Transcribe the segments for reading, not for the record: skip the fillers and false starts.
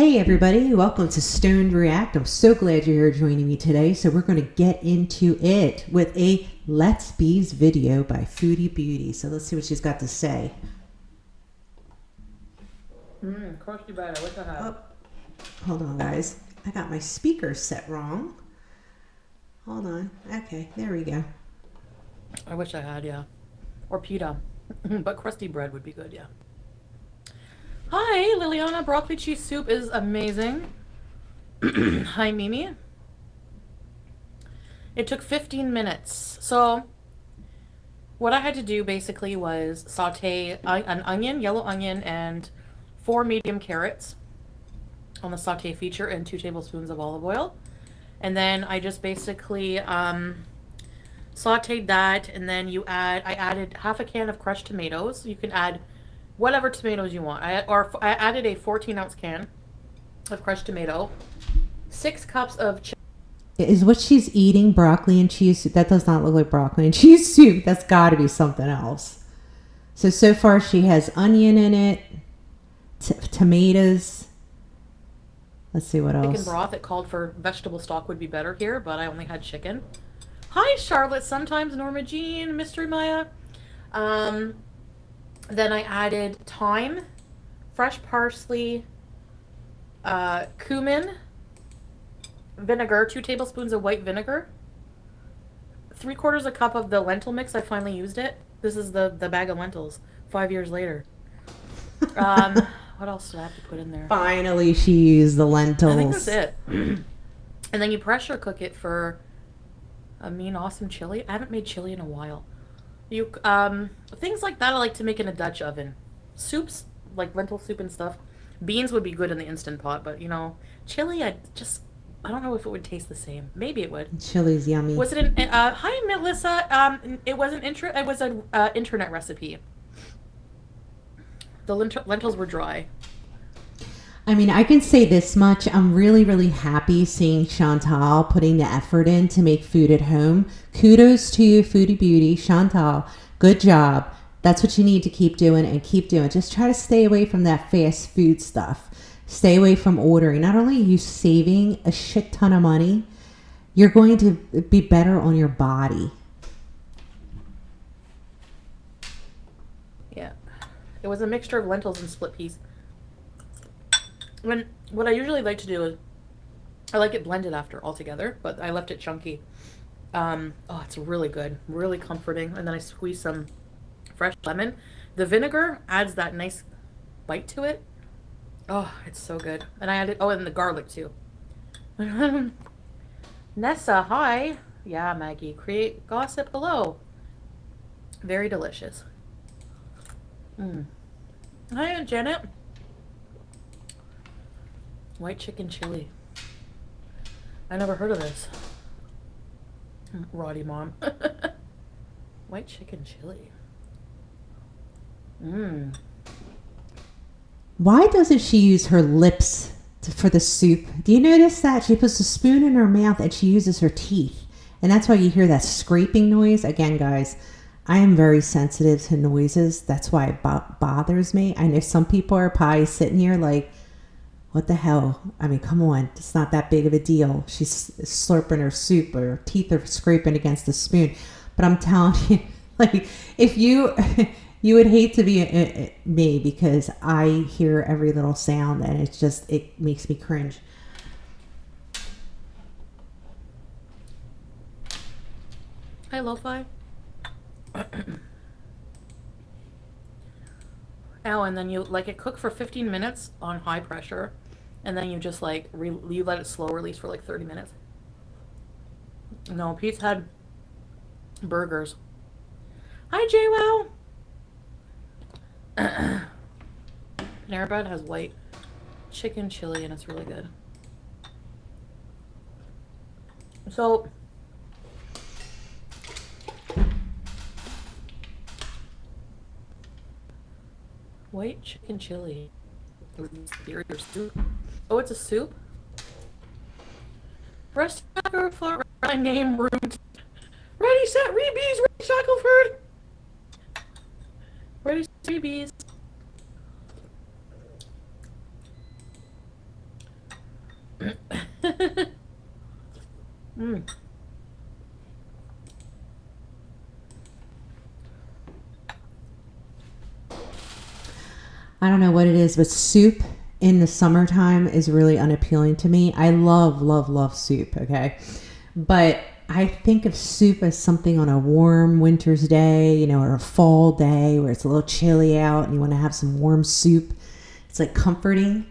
Hey everybody, welcome to Stoned React. I'm so glad you're here joining me today. So we're going to get into it with a Let's Bees video by Foodie Beauty. So let's see what she's got to say. Crusty bad. I wish I had. Oh, hold on guys. I got my speaker set wrong. Hold on. Okay, there we go. I wish I had, yeah. Or pita. But crusty bread would be good, yeah. Hi, Liliana. Broccoli cheese soup is amazing. Hi, Mimi. It took 15 minutes. So, what I had to do basically was saute an onion, yellow onion, and 4 medium carrots on the saute feature and 2 tablespoons of olive oil. And then I just basically sauteed that, and then I added half a can of crushed tomatoes. You can add whatever tomatoes you want. I added a 14-ounce can of crushed tomato, 6 cups of Is what she's eating broccoli and cheese soup? That does not look like broccoli and cheese soup. That's got to be something else. So far she has onion in it, tomatoes. Let's see what else. Chicken broth. It called for vegetable stock would be better here, but I only had chicken. Hi, Charlotte. Sometimes Norma Jean, Mystery Maya. Then I added thyme, fresh parsley, cumin, vinegar, 2 tablespoons of white vinegar, 3/4 a cup of the lentil mix. I finally used it. This is the bag of lentils 5 years later. What else did I have to put in there? Finally, she used the lentils. I think that's it. And then you pressure cook it for a mean, awesome chili. I haven't made chili in a while. You things like that I like to make in a Dutch oven. Soups, like lentil soup and stuff. Beans would be good in the Instant Pot, but you know, chili, I don't know if it would taste the same. Maybe it would. Chili's yummy. Was it an hi Melissa? It was an internet recipe. The lentils were dry. I mean, I can say this much. I'm really, really happy seeing Chantal putting the effort in to make food at home. Kudos to you, Foodie Beauty. Chantal, good job. That's what you need to keep doing and keep doing. Just try to stay away from that fast food stuff. Stay away from ordering. Not only are you saving a shit ton of money, you're going to be better on your body. Yeah. It was a mixture of lentils and split peas. What I usually like to do is I like it blended after altogether, but I left it chunky. Oh, it's really good, really comforting. And then I squeeze some fresh lemon. The vinegar adds that nice bite to it. Oh, it's so good. And I added and the garlic too. Nessa, hi. Yeah, Maggie, create gossip below. Very delicious. Hi, Aunt Janet. White chicken chili. I never heard of this. Roddy mom. White chicken chili. Why doesn't she use her lips for the soup? Do you notice that? She puts a spoon in her mouth and she uses her teeth. And that's why you hear that scraping noise. Again, guys, I am very sensitive to noises. That's why it bothers me. I know some people are probably sitting here like, what the hell? I mean, come on. It's not that big of a deal. She's slurping her soup or her teeth are scraping against the spoon. But I'm telling you, like, if you would hate to be me because I hear every little sound and it makes me cringe. Hi, Lo-Fi. Oh, and then you let it cook for 15 minutes on high pressure, and then you just like you let it slow release for like 30 minutes. No, Pete's had burgers. Hi, JWoww. Panera Bread has white chicken chili, and it's really good. So white chicken chili. Superior soup. Oh, it's a soup? Breast cracker, flour, name, room. Ready, set, rebees, ready, Shackleford. Ready, rebees. Mm. I don't know what it is, but soup in the summertime is really unappealing to me. I love, love, love soup, okay? But I think of soup as something on a warm winter's day, you know, or a fall day where it's a little chilly out and you want to have some warm soup. It's like comforting.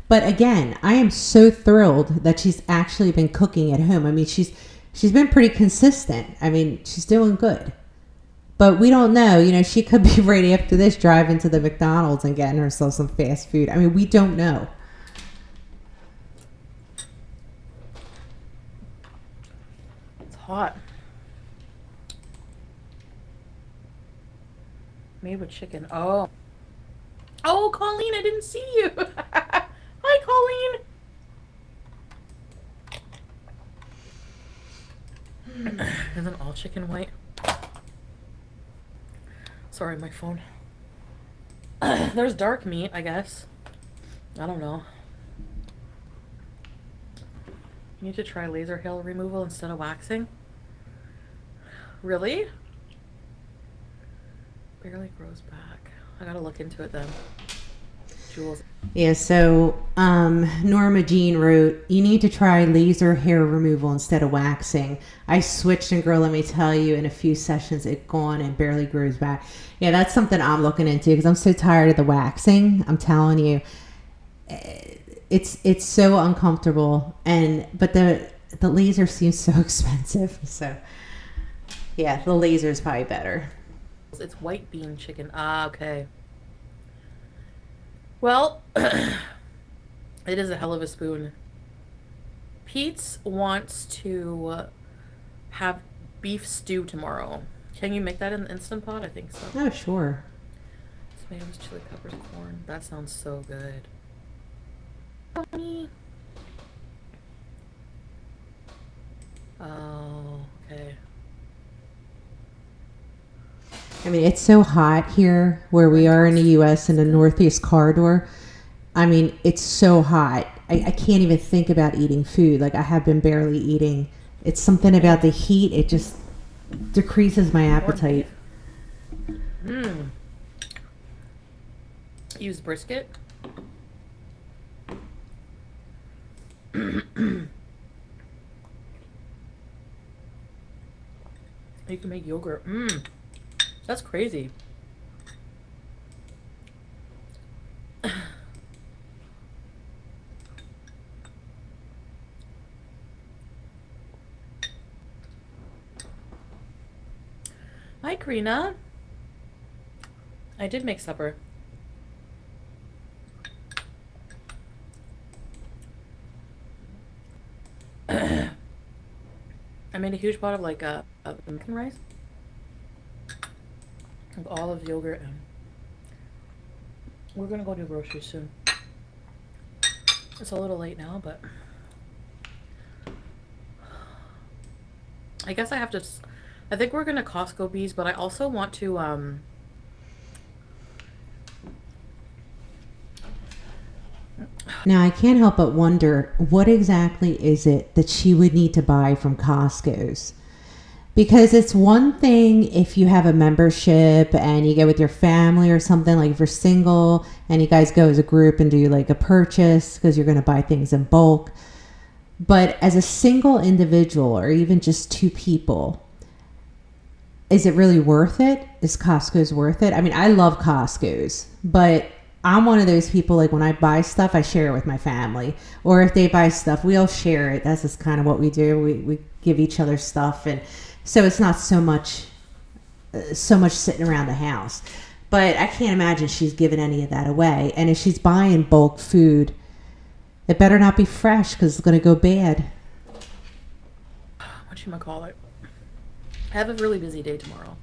But again, I am so thrilled that she's actually been cooking at home. I mean, she's been pretty consistent. I mean, she's doing good. But we don't know. You know, she could be right after this driving to the McDonald's and getting herself some fast food. I mean, we don't know. It's hot. Made with chicken. Oh. Oh, Colleen, I didn't see you. Hi, Colleen. Isn't all chicken white? Sorry, my phone. There's dark meat, I guess. I don't know. You need to try laser hair removal instead of waxing. Really? Barely grows back. I gotta look into it then. Jules. Yeah, so Norma Jean wrote, you need to try laser hair removal instead of waxing. I switched and girl, let me tell you, in a few sessions it gone and barely grows back. Yeah, that's something I'm looking into because I'm so tired of the waxing. I'm telling you, it's so uncomfortable, but the laser seems so expensive. So yeah, the laser is probably better. It's white bean chicken. Ah, okay. Well, it is a hell of a spoon. Pete's wants to have beef stew tomorrow. Can you make that in the Instant Pot? I think so. Oh, sure. Tomatoes, chili peppers, corn. That sounds so good. Mommy. Oh, okay. I mean, it's so hot here where we are in the U.S. in the Northeast corridor. I mean, it's so hot. I can't even think about eating food. Like, I have been barely eating. It's something about the heat. It just decreases my appetite. Use brisket. You can make yogurt. That's crazy. Hi, Karina. I did make supper. I made a huge pot of like American rice. With olive, yogurt, and we're gonna go do groceries soon. It's a little late now, but I guess I have to. I think we're gonna Costco Bees, but I also want to Now, I can't help but wonder, what exactly is it that she would need to buy from Costco's? Because it's one thing if you have a membership and you go with your family or something, like if you're single and you guys go as a group and do like a purchase because you're going to buy things in bulk. But as a single individual or even just two people, is it really worth it? Is Costco's worth it? I mean, I love Costco's, but I'm one of those people, like when I buy stuff, I share it with my family. Or if they buy stuff, we all share it. That's just kind of what we do. We give each other stuff. And so it's not so much sitting around the house. But I can't imagine she's giving any of that away. And if she's buying bulk food, it better not be fresh because it's going to go bad. Whatchamacallit? I have a really busy day tomorrow.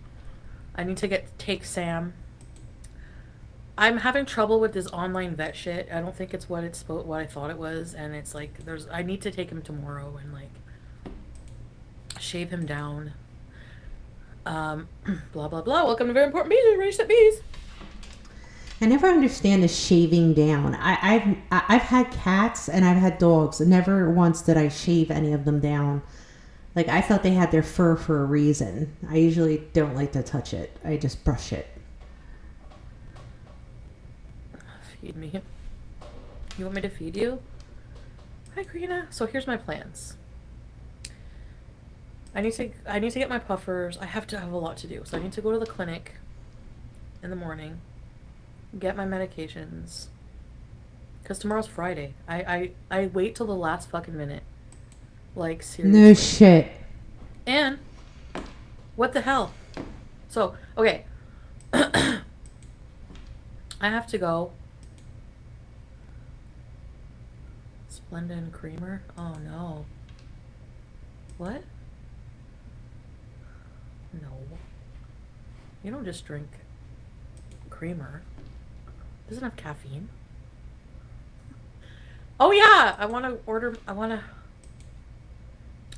I need to take Sam. I'm having trouble with this online vet shit. I don't think it's what I thought it was, and it's like I need to take him tomorrow and like shave him down. Blah blah blah. Welcome to Very Important Bees. Ready, set bees. I never understand the shaving down. I've had cats and I've had dogs. Never once did I shave any of them down. Like, I thought they had their fur for a reason. I usually don't like to touch it. I just brush it. Feed me. You want me to feed you? Hi, Karina. So here's my plans. I need to get my puffers. I have to have a lot to do. So I need to go to the clinic in the morning, get my medications. Because tomorrow's Friday. I wait till the last fucking minute. Like, seriously. No shit. And what the hell? So, okay. I have to go. Splenda and creamer? Oh no. What? No. You don't just drink creamer. It doesn't have caffeine. Oh yeah!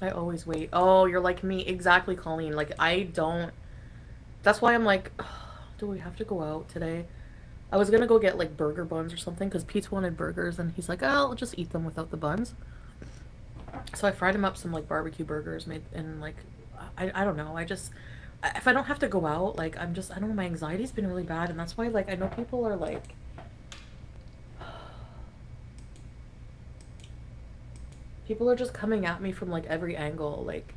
I always wait. Oh, you're like me. Exactly, Colleen. Like, I don't... That's why I'm like, oh, do we have to go out today? I was gonna go get, like, burger buns or something, because Pete wanted burgers, and he's like, oh, I'll just eat them without the buns. So I fried him up some, like, barbecue burgers made, and, like, I don't know. If I don't have to go out, like, I don't know, my anxiety's been really bad, and that's why, like, I know people are, like... People are just coming at me from, like, every angle, like,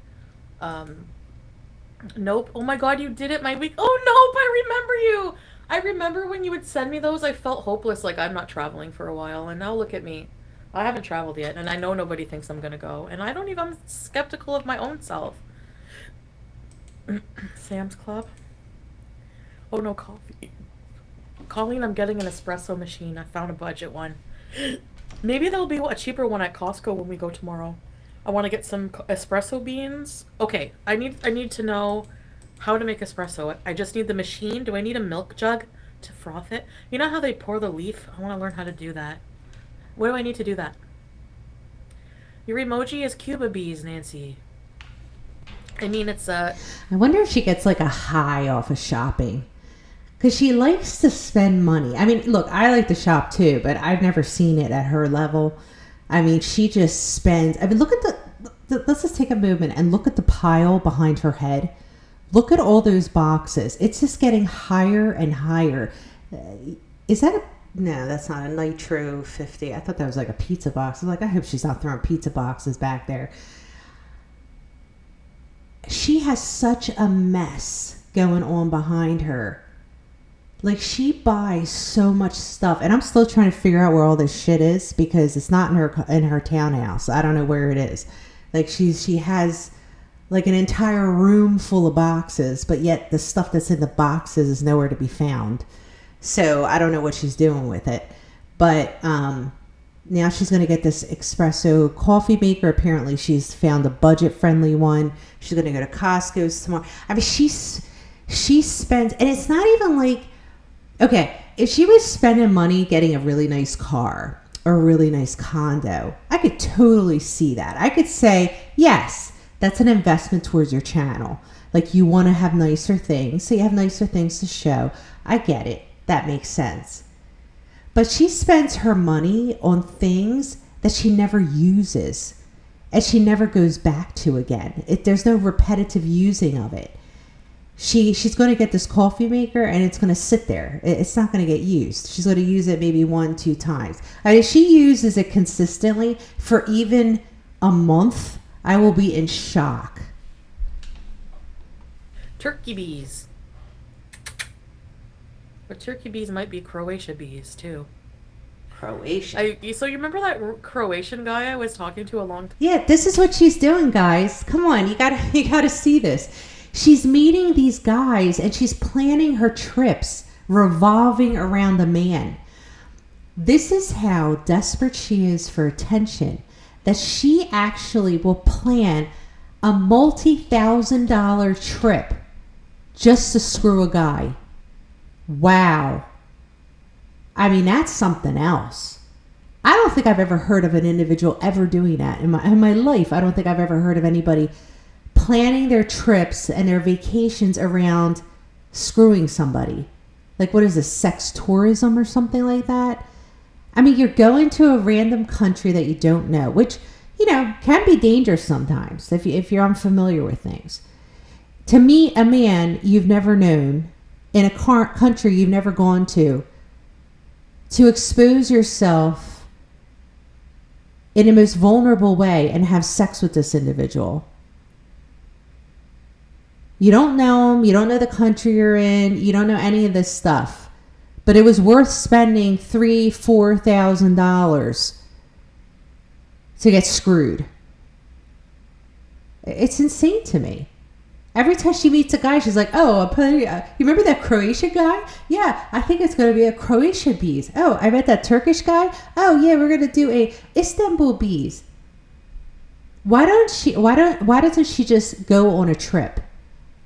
nope. Oh my god, you did it my week. Oh, nope, I remember you. I remember when you would send me those, I felt hopeless, like, I'm not traveling for a while, and now look at me. I haven't traveled yet, and I know nobody thinks I'm gonna go, and I'm skeptical of my own self. Sam's Club? Oh no, coffee. Colleen, I'm getting an espresso machine. I found a budget one. Maybe there'll be a cheaper one at Costco when we go tomorrow. I want to get some espresso beans. Okay, I need to know how to make espresso. I just need the machine. Do I need a milk jug to froth it? You know how they pour the leaf? I want to learn how to do that. What do I need to do that? Your emoji is Cuba bees, Nancy. I mean, it's I wonder if she gets like a high off of shopping. Because she likes to spend money. I mean, look, I like to shop too, but I've never seen it at her level. I mean, she just spends... I mean, look at let's just take a moment and look at the pile behind her head. Look at all those boxes. It's just getting higher and higher. Is that a... No, that's not a Nitro 50. I thought that was like a pizza box. I was like, I hope she's not throwing pizza boxes back there. She has such a mess going on behind her. Like, she buys so much stuff, and I'm still trying to figure out where all this shit is because it's not in her townhouse. I don't know where it is. Like, she has like an entire room full of boxes, but yet the stuff that's in the boxes is nowhere to be found. So I don't know what she's doing with it. But now she's going to get this espresso coffee maker. Apparently, she's found a budget-friendly one. She's going to go to Costco tomorrow. I mean, she spends, and it's not even like. Okay, if she was spending money getting a really nice car or a really nice condo, I could totally see that. I could say, yes, that's an investment towards your channel. Like, you want to have nicer things, so you have nicer things to show. I get it. That makes sense. But she spends her money on things that she never uses and she never goes back to again. There's no repetitive using of it. She's going to get this coffee maker and it's going to sit there. It's not going to get used. She's going to use it maybe 1-2 times. I mean, if she uses it consistently for even a month, I will be in shock. turkey bees. But turkey bees might be Croatia bees too. Croatia. So you remember that Croatian guy I was talking to a long time? Yeah, this is what she's doing, guys. Come on, you gotta see this. She's meeting these guys and she's planning her trips revolving around the man. This is how desperate she is for attention that she actually will plan a multi-$1,000 trip just to screw a guy. Wow. I mean, that's something else. I don't think I've ever heard of an individual ever doing that in my life. I don't think I've ever heard of anybody planning their trips and their vacations around screwing somebody. Like, what is this, sex tourism or something like that? I mean, you're going to a random country that you don't know, which, you know, can be dangerous sometimes if you're unfamiliar with things. To meet a man you've never known in a country you've never gone to expose yourself in the most vulnerable way and have sex with this individual. You don't know him. You don't know the country you're in. You don't know any of this stuff. But it was worth spending $3,000-$4,000 to get screwed. It's insane to me. Every time she meets a guy, she's like, oh, you remember that Croatian guy? Yeah, I think it's going to be a Croatian bees. Oh, I met that Turkish guy. Oh, yeah, we're going to do a Istanbul bees. Why doesn't she just go on a trip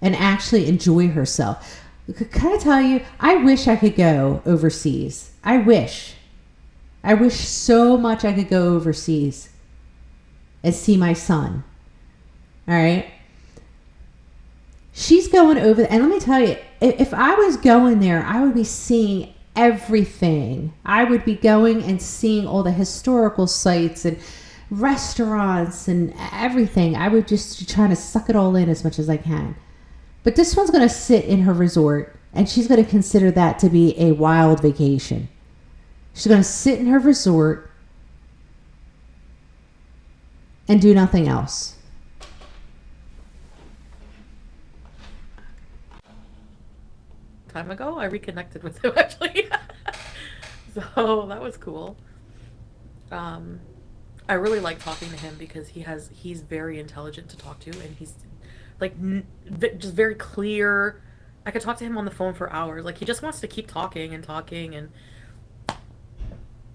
and actually enjoy herself? Can I tell you, I wish I could go overseas. I wish so much I could go overseas and see my son. All right. She's going over, and let me tell you, if I was going there, I would be seeing everything. I would be going and seeing all the historical sites and restaurants and everything. I would just try to suck it all in as much as I can. But this one's going to sit in her resort, and she's going to consider that to be a wild vacation. She's going to sit in her resort and do nothing else. Time ago, I reconnected with him actually. So that was cool. I really like talking to him because he's very intelligent to talk to, and he's like just very clear. I could talk to him on the phone for hours. Like, he just wants to keep talking, and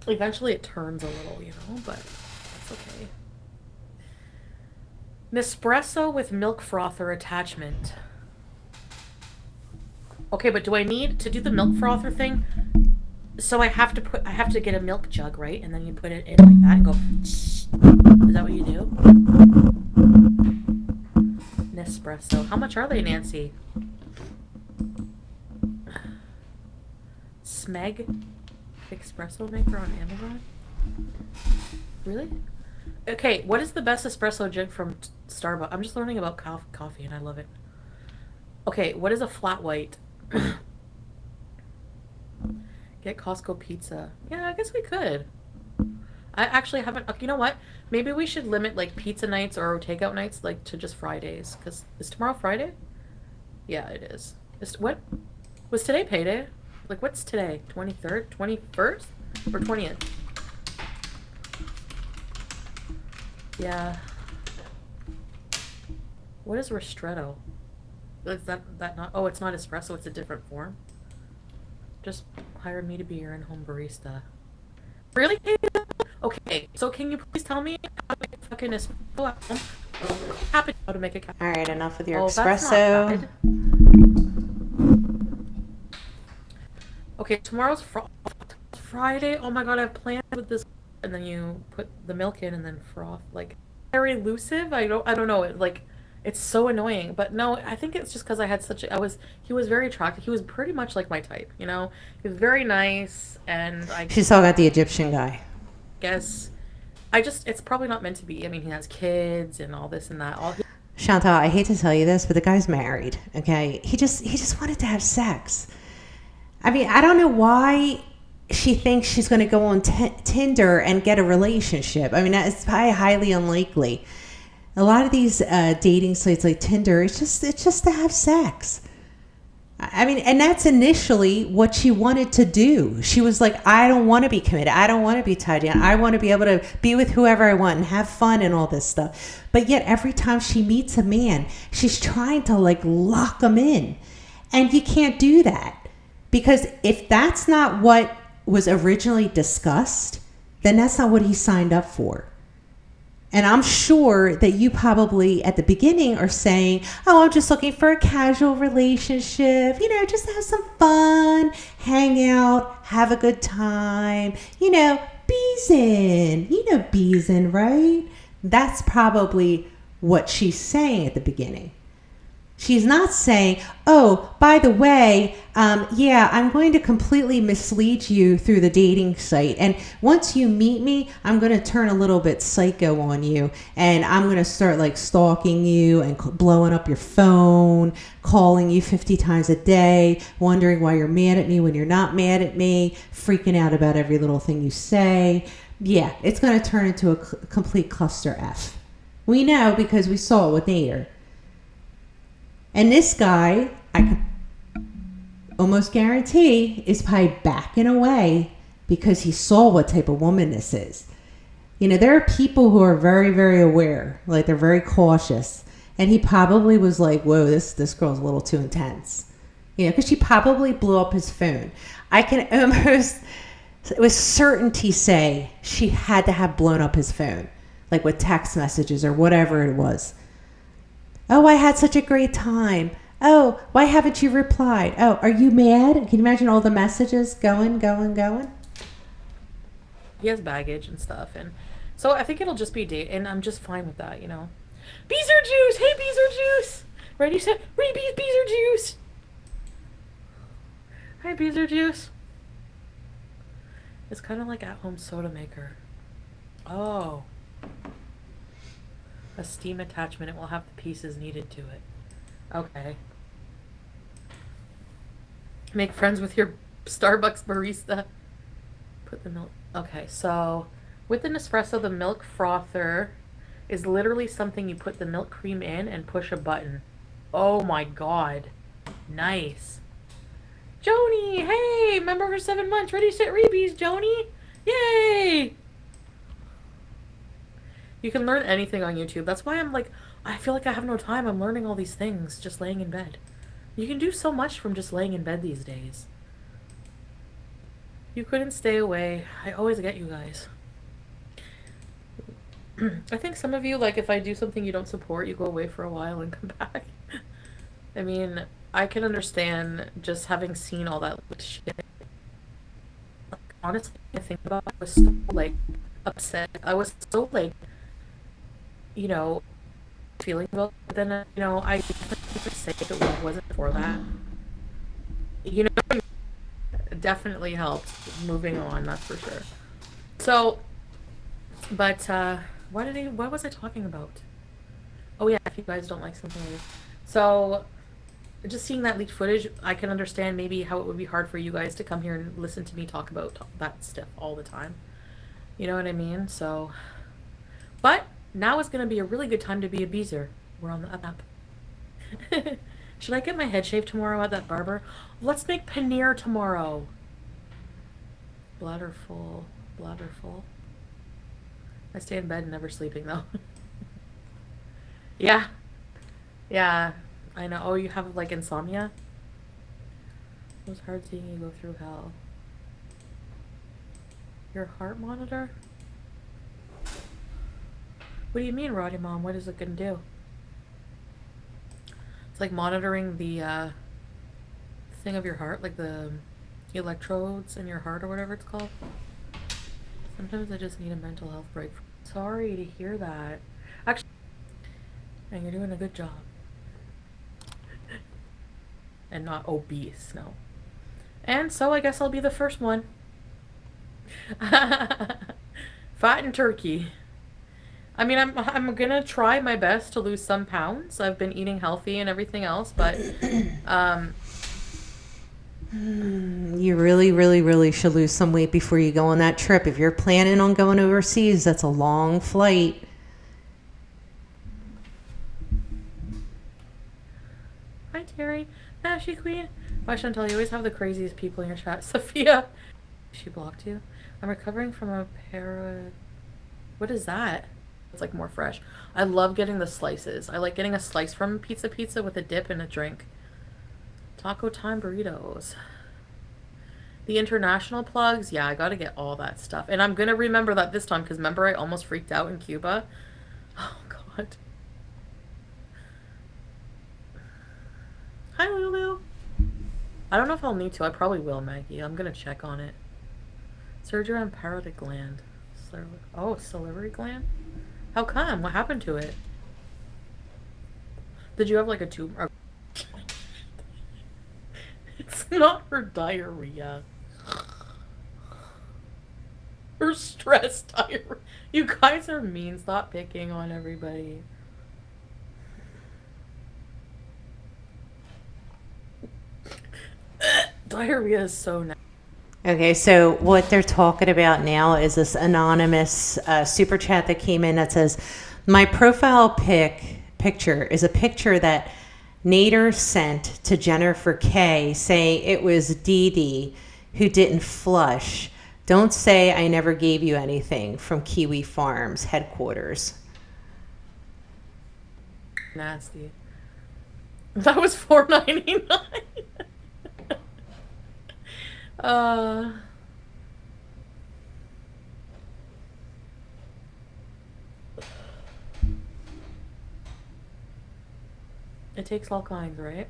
eventually it turns a little, you know, but it's okay. Nespresso with milk frother attachment. Okay, but do I need to do the milk frother thing? So I have to get a milk jug, right? And then you put it in like that and go, is that what you do? Nespresso. How much are they, Nancy? Smeg espresso maker on Amazon? Really? Okay, what is the best espresso drink from Starbucks? I'm just learning about coffee and I love it. Okay, what is a flat white? Get Costco pizza. Yeah, I guess we could. I actually haven't. You know what? Maybe we should limit like pizza nights or takeout nights like to just Fridays. Because is tomorrow Friday? Yeah, it is. What? Was today payday? Like, what's today? 23rd? 21st? Or 20th? Yeah. What is ristretto? Is that not? Oh, it's not espresso. It's a different form. Just hire me to be your in-home barista. Really? Okay, so can you please tell me how to make a fucking espresso at home? Happy how to make a cappuccino. All right, enough with your espresso. espresso. Okay, tomorrow's Friday. Oh my god, I have plans with this. And then you put the milk in and then froth. Like, very elusive. I don't know. It's so annoying. But no, I think it's just because I had he was very attractive. He was pretty much like my type, you know? He was very nice, and She saw got the Egyptian guy. Guess, it's probably not meant to be. I mean, he has kids and all this and that. Chantal, I hate to tell you this, but the guy's married, okay? He just wanted to have sex. I mean, I don't know why she thinks she's going to go on Tinder and get a relationship. I mean, it's probably highly unlikely. A lot of these dating sites like Tinder, it's just to have sex. I mean, and that's initially what she wanted to do. She was like, I don't want to be committed. I don't want to be tied in. I want to be able to be with whoever I want and have fun and all this stuff. But yet every time she meets a man, she's trying to like lock him in. And you can't do that. Because if that's not what was originally discussed, then that's not what he signed up for. And I'm sure that you probably at the beginning are saying, oh, I'm just looking for a casual relationship, you know, just to have some fun, hang out, have a good time, you know, BEEZIN, BEEZIN, right? That's probably what she's saying at the beginning. She's not saying, oh, by the way, yeah, I'm going to completely mislead you through the dating site. And once you meet me, I'm going to turn a little bit psycho on you. And I'm going to start like stalking you and blowing up your phone, calling you 50 times a day, wondering why you're mad at me when you're not mad at me, freaking out about every little thing you say. Yeah, it's going to turn into a complete cluster F. We know because we saw it with Nader. And this guy, I can almost guarantee, is probably backing away because he saw what type of woman this is. You know, there are people who are very, very aware, like they're very cautious. And he probably was like, whoa, this girl's a little too intense. You know, because she probably blew up his phone. I can almost, with certainty say she had to have blown up his phone, like with text messages or whatever it was. Oh, I had such a great time. Oh, why haven't you replied? Oh, are you mad? Can you imagine all the messages going? He has baggage and stuff. And so I think it'll just be date. And I'm just fine with that, you know. Beezer juice! Hey, Beezer juice! Ready, set, rebeez Beezer juice! Hi, Beezer juice. It's kind of like at-home soda maker. Oh. A steam attachment. It will have the pieces needed to it. Okay. Make friends with your Starbucks barista. Put the milk. Okay, so with the Nespresso, the milk frother is literally something you put the milk cream in and push a button. Oh my god. Nice. Joni, hey! Remember her 7 months. Ready, set, rebeez, Joni! Yay! You can learn anything on YouTube. That's why I'm like, I feel like I have no time. I'm learning all these things just laying in bed. You can do so much from just laying in bed these days. You couldn't stay away. I always get you guys. I think some of you, like, if I do something you don't support, you go away for a while and come back. I mean, I can understand just having seen all that shit. Like, honestly, I think about it, I was so, like, upset. I was so, like, you know, feeling about it. But then, you know, I could say if it wasn't for that. You know, it definitely helped moving on, that's for sure. So, but, what was I talking about? Oh yeah, if you guys don't like something like this. So, just seeing that leaked footage, I can understand maybe how it would be hard for you guys to come here and listen to me talk about that stuff all the time. You know what I mean? So, but now is going to be a really good time to be a beezer. We're on the up. Should I get my head shaved tomorrow at that barber? Let's make paneer tomorrow. Bladder full. Bladder full. I stay in bed never sleeping though. Yeah. Yeah. I know. Oh, you have like insomnia? It was hard seeing you go through hell. Your heart monitor? What do you mean, Roddy Mom? What is it gonna do? It's like monitoring the thing of your heart, like the electrodes in your heart or whatever it's called. Sometimes I just need a mental health break. Sorry to hear that. Actually, and you're doing a good job. And not obese, no. And so I guess I'll be the first one. Fat and turkey. I mean, I'm gonna try my best to lose some pounds. I've been eating healthy and everything else, but you really should lose some weight before you go on that trip. If you're planning on going overseas, that's a long flight. Hi, Terry. Nashy Queen. Why, Chantal, you always have the craziest people in your chat. Sophia. She blocked you. I'm recovering from a What is that? It's like more fresh. I love getting the slices. I like getting a slice from Pizza with a dip and a drink. Taco time burritos. The international plugs. Yeah, I gotta get all that stuff. And I'm gonna remember that this time because remember I almost freaked out in Cuba? Oh, God. Hi, Lulu. I don't know if I'll need to. I probably will, Maggie. I'm gonna check on it. Surgery on parotid gland. Oh, salivary gland? How come? What happened to it? Did you have like a tumor? It's not her diarrhea. Her stress diarrhea. You guys are mean. Stop picking on everybody. Diarrhea is so nice. Okay, so what they're talking about now is this anonymous super chat that came in that says, my profile picture is a picture that Nader sent to Jennifer K saying it was Dee Dee who didn't flush. Don't say I never gave you anything, from Kiwi Farms headquarters. Nasty. That was $4.99. It takes all kinds, right?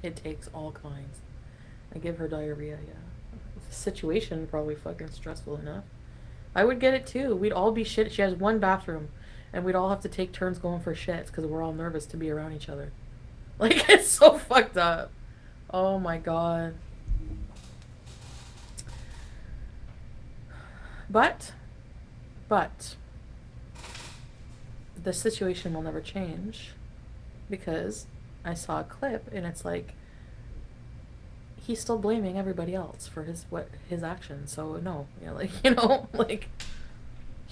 It takes all kinds. I give her diarrhea, yeah. The situation probably fucking stressful enough. I would get it too. We'd all be shit. She has one bathroom, and we'd all have to take turns going for shits because we're all nervous to be around each other. Like, it's so fucked up. Oh my god. But, the situation will never change because I saw a clip and it's like, he's still blaming everybody else for his actions. So no, yeah, like, you know, like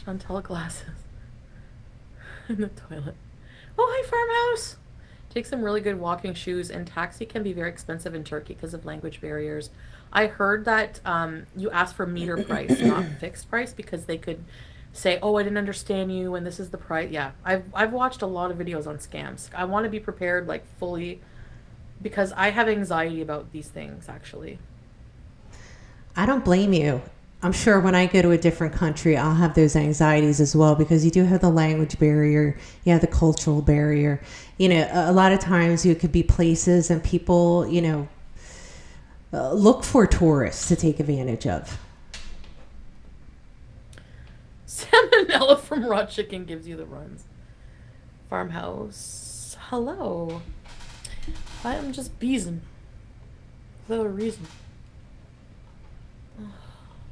Chantel glasses in the toilet. Oh, hi farmhouse. Take some really good walking shoes, and taxi can be very expensive in Turkey because of language barriers. I heard that you ask for meter price, not fixed price, because they could say, "Oh, I didn't understand you, and this is the price." Yeah, I've watched a lot of videos on scams. I want to be prepared, like, fully, because I have anxiety about these things. Actually, I don't blame you. I'm sure when I go to a different country, I'll have those anxieties as well, because you do have the language barrier, you have the cultural barrier. You know, a lot of times you could be places and people, you know, look for tourists to take advantage of. Salmonella from raw chicken gives you the runs. Farmhouse, hello. I am just beezing without a reason. I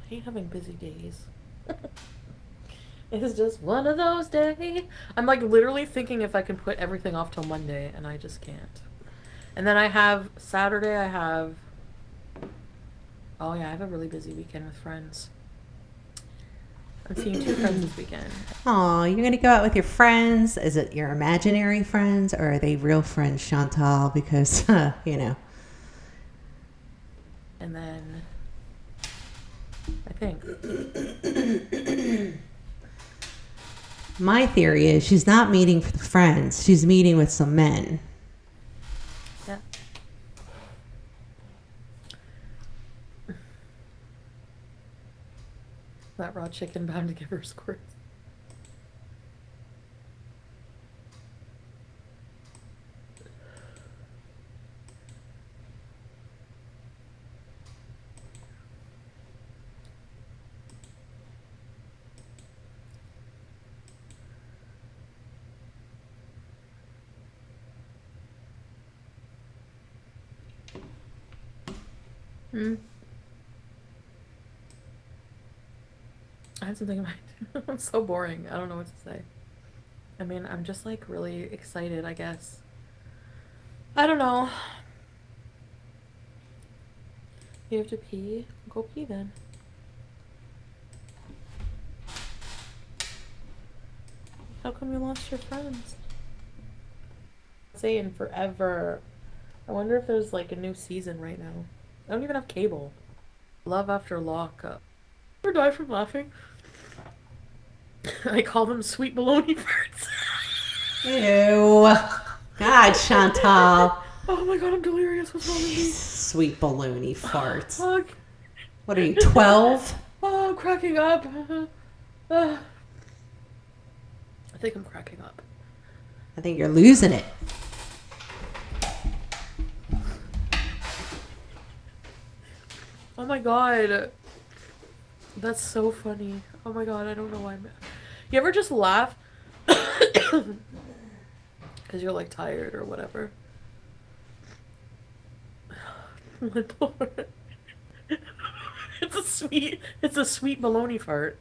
hate having busy days. It's just one of those days. I'm like literally thinking if I can put everything off till Monday, and I just can't. And then I have Saturday, oh yeah, I have a really busy weekend with friends. I'm seeing 2 friends this weekend. Oh, you're going to go out with your friends? Is it your imaginary friends, or are they real friends, Chantal? Because, you know. And then I think My theory is she's not meeting with friends. She's meeting with some men. yeah. That raw chicken bound to give her squirts. I had something in mind. I'm so boring. I don't know what to say. I mean, I'm just like really excited, I guess. I don't know. You have to pee? Go pee then. How come you lost your friends? Saying forever. I wonder if there's like a new season right now. I don't even have cable. Love after lockup. Or die from laughing. I call them sweet baloney farts. Ew. God, Chantal. Oh my god, I'm delirious. What's wrong with me? Sweet baloney farts. Fuck. What are you, 12? Oh, I'm cracking up. I think I'm cracking up. I think you're losing it. Oh my god. That's so funny. Oh my god, I don't know why I'm... You ever just laugh? Because you're like tired or whatever. It's a sweet bologna fart.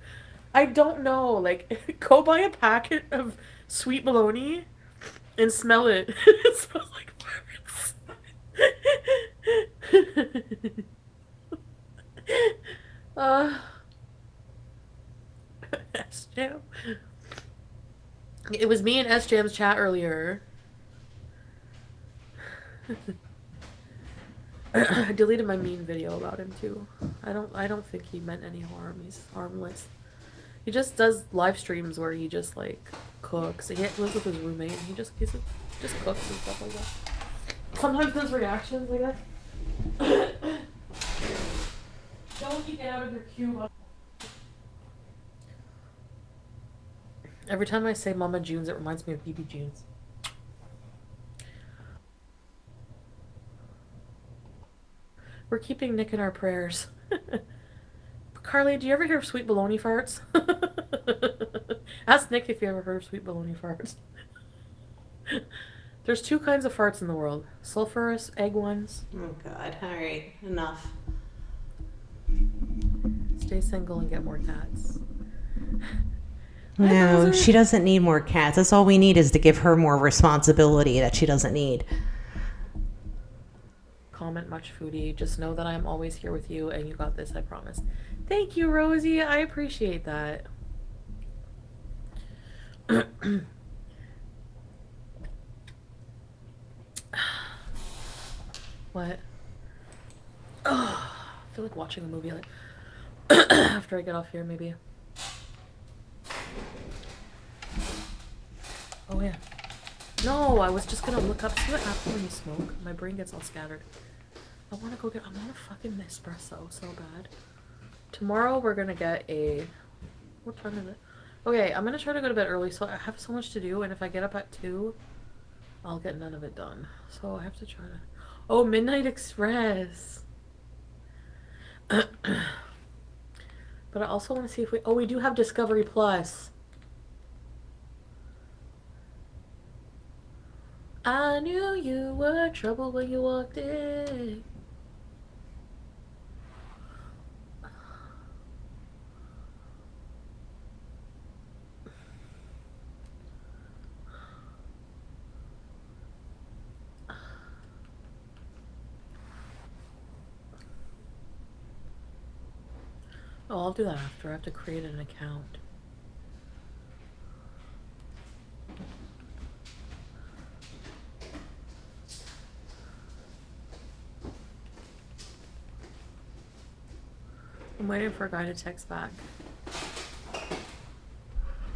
I don't know. Like, go buy a packet of sweet bologna and smell it. It smells like farts. uh, S Jam. It was me and S Jam's chat earlier. I deleted my mean video about him too. I don't think he meant any harm. He's harmless. He just does live streams where he just like cooks. He lives with his roommate and he just cooks and stuff like that. Sometimes does reactions like that. Don't you get out of your cube. Every time I say Mama Junes, it reminds me of BB Junes. We're keeping Nick in our prayers. Carly, do you ever hear of sweet bologna farts? Ask Nick if you ever heard of sweet bologna farts. There's two kinds of farts in the world. Sulfurous egg ones. Oh God, alright, enough. Stay single and get more cats. No, she doesn't need more cats. That's all we need is to give her more responsibility that she doesn't need. Comment much, Foodie. Just know that I'm always here with you and you got this, I promise. Thank you, Rosie. I appreciate that. What? Oh, I feel like watching a movie like after I get off here, maybe. Oh yeah. No, I was just gonna look up, see what happens when you smoke. My brain gets all scattered. I want to I want a fucking espresso so bad. Tomorrow we're gonna get a, what time is it? Okay, I'm gonna try to go to bed early, so I have so much to do, and if I get up at 2, I'll get none of it done. So I have to try to, oh, Midnight Express. But I also want to see if we do have Discovery Plus. I knew you were trouble when you walked in. Oh, I'll do that after. I have to create an account. I'm waiting for a guy to text back.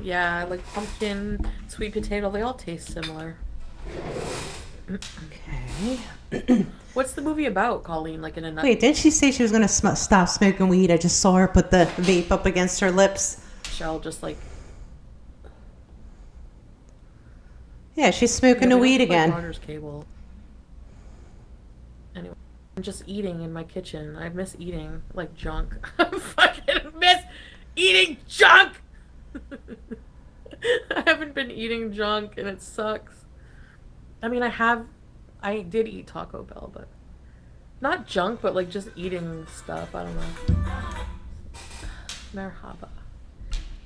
Yeah, like pumpkin, sweet potato, they all taste similar. Okay. What's the movie about, Colleen? Like in a nut? Wait, didn't she say she was going to stop smoking weed? I just saw her put the vape up against her lips. Shell just like... Yeah, she's smoking the weed again. Rogers Cable. Anyway, I'm just eating in my kitchen. I miss eating like junk. I fucking miss eating junk! I haven't been eating junk and it sucks. I mean, I did eat Taco Bell, but not junk, but like just eating stuff. I don't know. Merhaba.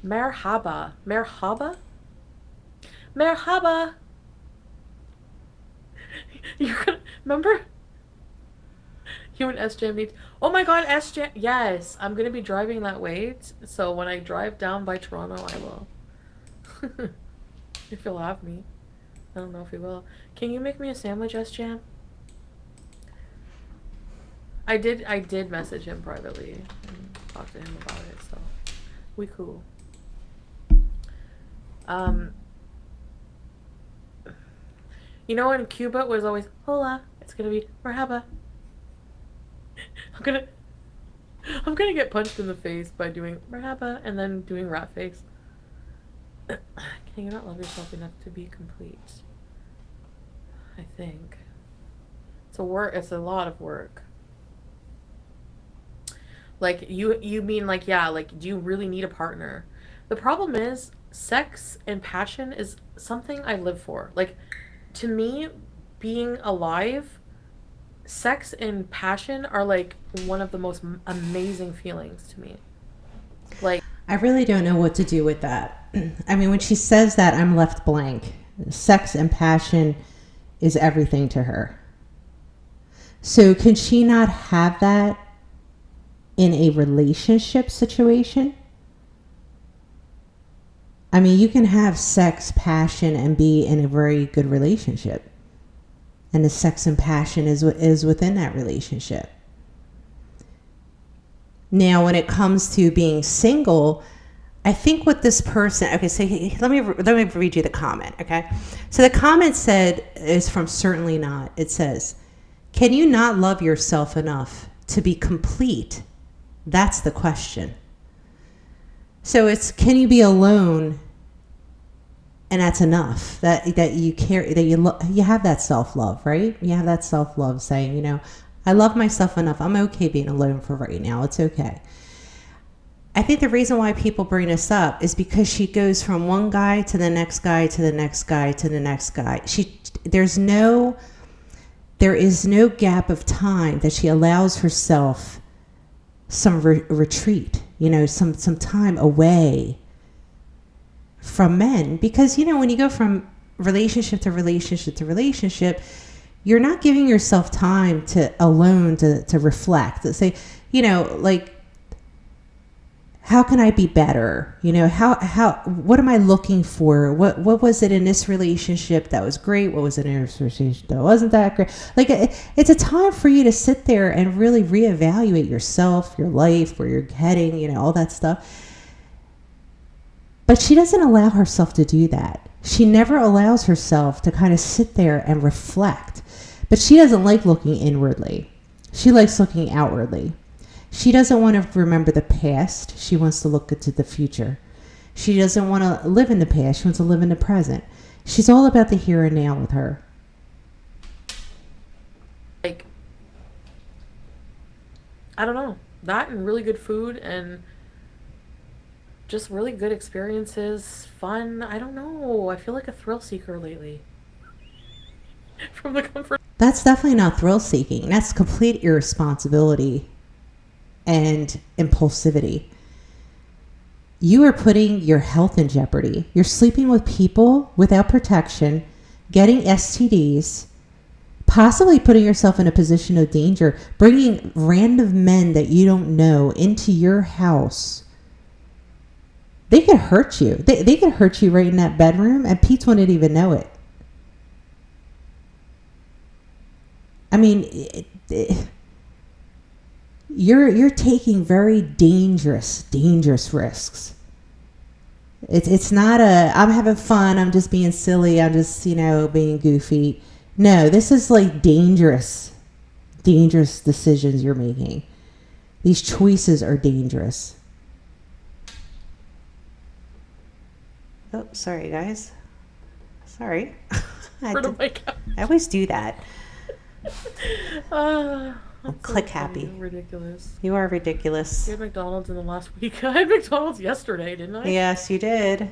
Merhaba. Merhaba? Merhaba. You're gonna remember? You and SJM need. Oh my God, SJM. Yes, I'm gonna be driving that way. So when I drive down by Toronto, I will. If you'll have me. I don't know if he will. Can you make me a sandwich, SJam? I did message him privately and talk to him about it, so we cool. You know, in Cuba it was always hola. It's gonna be merhaba. I'm gonna get punched in the face by doing merhaba and then doing rat face. Can you not love yourself enough to be complete? I think. It's a lot of work. Like, you mean like, yeah, like, do you really need a partner? The problem is, sex and passion is something I live for. Like, to me, being alive sex and passion are like one of the most amazing feelings to me. Like, I really don't know what to do with that. I mean, when she says that, I'm left blank. Sex and passion is everything to her. So can she not have that in a relationship situation? I mean, you can have sex, passion, and be in a very good relationship. And the sex and passion is within that relationship. Now, when it comes to being single, I think what this person, okay, so let me read you the comment, okay? So the comment is from Certainly Not. It says, can you not love yourself enough to be complete? That's the question. So it's, can you be alone and that's enough, that you care, that you have that self-love, right? You have that self-love saying, you know, I love myself enough. I'm okay being alone for right now. It's okay. I think the reason why people bring this up is because she goes from one guy to the next guy to the next guy to the next guy. There is no gap of time that she allows herself some retreat, you know, some time away from men. Because, you know, when you go from relationship to relationship to relationship, you're not giving yourself time to alone to reflect, to say, you know, like, how can I be better? You know, what am I looking for? What was it in this relationship that was great? What was it in this relationship that wasn't that great? Like, it's a time for you to sit there and really reevaluate yourself, your life, where you're heading, you know, all that stuff. But she doesn't allow herself to do that. She never allows herself to kind of sit there and reflect. But she doesn't like looking inwardly. She likes looking outwardly. She doesn't want to remember the past. She wants to look into the future. She doesn't want to live in the past. She wants to live in the present. She's all about the here and now with her. like, I don't know. That and really good food and just really good experiences, fun. I don't know. I feel like a thrill seeker lately. From the comfort. That's definitely not thrill seeking. That's complete irresponsibility and impulsivity. You are putting your health in jeopardy. You're sleeping with people without protection, getting STDs, possibly putting yourself in a position of danger, bringing random men that you don't know into your house. They could hurt you. They could hurt you right in that bedroom, and Pete wouldn't even know it. I mean, you're taking very dangerous risks. It's not I'm having fun, I'm just being silly, I'm just, you know, being goofy. No, this is like dangerous decisions you're making. These choices are dangerous. Oh, sorry guys. Sorry. I always do that. I'm click so happy. Ridiculous. You are ridiculous. You had McDonald's in the last week. I had McDonald's yesterday, didn't I? Yes, you did.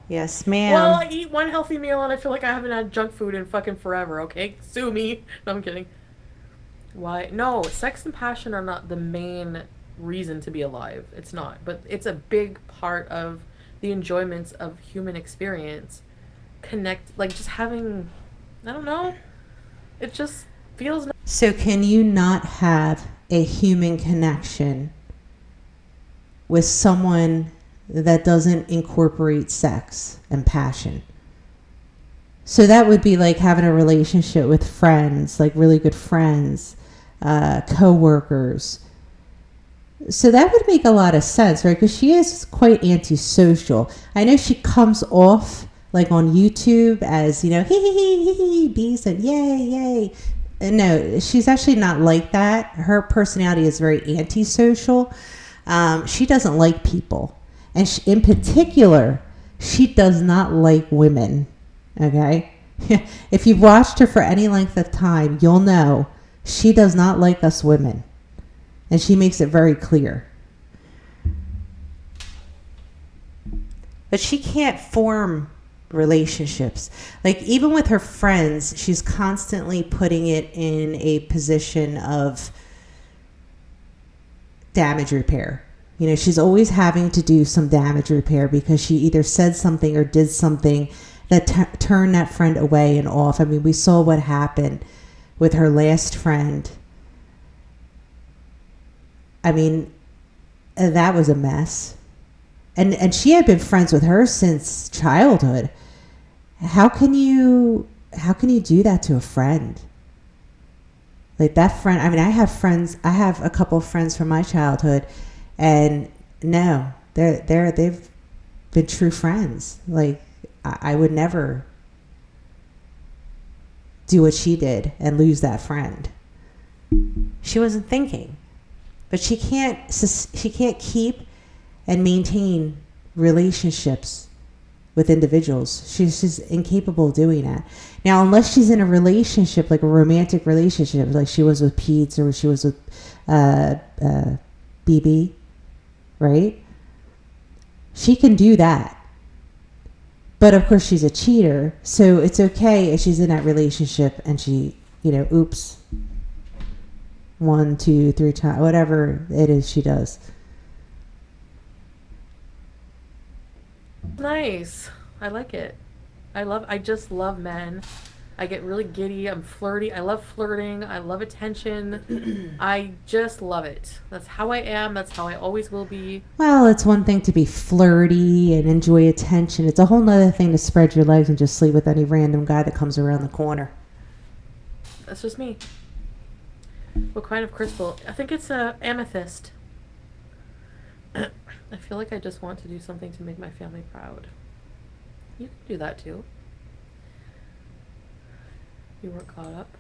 Yes, ma'am. Well, I eat one healthy meal and I feel like I haven't had junk food in fucking forever, okay? Sue me. No, I'm kidding. Why? No, sex and passion are not the main reason to be alive. It's not. But it's a big part of the enjoyments of human experience. Like just having, I don't know. It just feels nice. So can you not have a human connection with someone that doesn't incorporate sex and passion? So that would be like having a relationship with friends, like really good friends, co-workers. So that would make a lot of sense, right? Because she is quite antisocial. I know she comes off like on YouTube as, you know, hee, BEEZIN, yay. No, she's actually not like that. Her personality is very antisocial. She doesn't like people. And in particular, she does not like women. Okay? If you've watched her for any length of time, you'll know she does not like us women. And she makes it very clear. But she can't form relationships. Like even with her friends, she's constantly putting it in a position of damage repair. You know, she's always having to do some damage repair because she either said something or did something that turned that friend away and off. I mean, we saw what happened with her last friend. I mean, that was a mess. And she had been friends with her since childhood. How can you do that to a friend? Like that friend, I mean, I have a couple of friends from my childhood, and no, they've been true friends. Like I would never do what she did and lose that friend. She wasn't thinking. But she can't keep and maintain relationships with individuals. She's incapable of doing that. Now, unless she's in a relationship, like a romantic relationship, like she was with Pete or she was with BB, right? She can do that. But of course, she's a cheater, so it's okay if she's in that relationship and she, oops, 1, 2, 3 times, whatever it is she does. Nice. I like it. I just love men. I get really giddy. I'm flirty. I love flirting. I love attention. I just love it. That's how I am. That's how I always will be. Well, it's one thing to be flirty and enjoy attention. It's a whole nother thing to spread your legs and just sleep with any random guy that comes around the corner. That's just me. What kind of crystal? I think it's a amethyst. I feel like I just want to do something to make my family proud. You can do that too. You weren't caught up.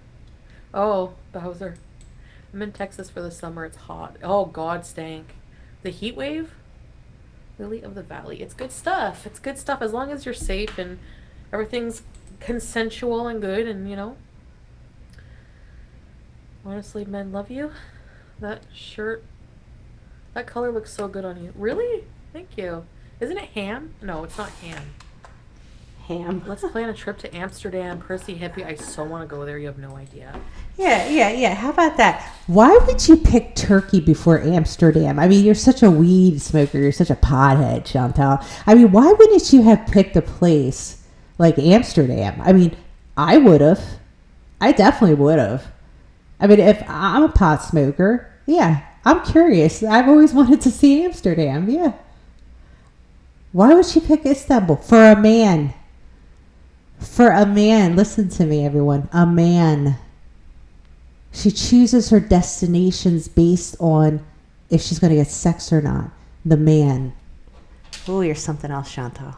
Oh, Bowser. I'm in Texas for the summer. It's hot. Oh, God, stank. The heat wave? Lily of the Valley. It's good stuff. It's good stuff as long as you're safe and everything's consensual and good and, Honestly, men love you. That shirt, that color looks so good on you. Really? Thank you. Isn't it ham? No, it's not ham. Ham. Let's plan a trip to Amsterdam. Percy Hippie. I so want to go there. You have no idea. Yeah. How about that? Why would you pick Turkey before Amsterdam? I mean, you're such a weed smoker. You're such a pothead, Chantal. I mean, why wouldn't you have picked a place like Amsterdam? I mean, I would have. I definitely would have. I mean, if I'm a pot smoker, yeah, I'm curious. I've always wanted to see Amsterdam, yeah. Why would she pick Istanbul? For a man. For a man. Listen to me, everyone. A man. She chooses her destinations based on if she's going to get sex or not. The man. Oh, you're something else, Chantal.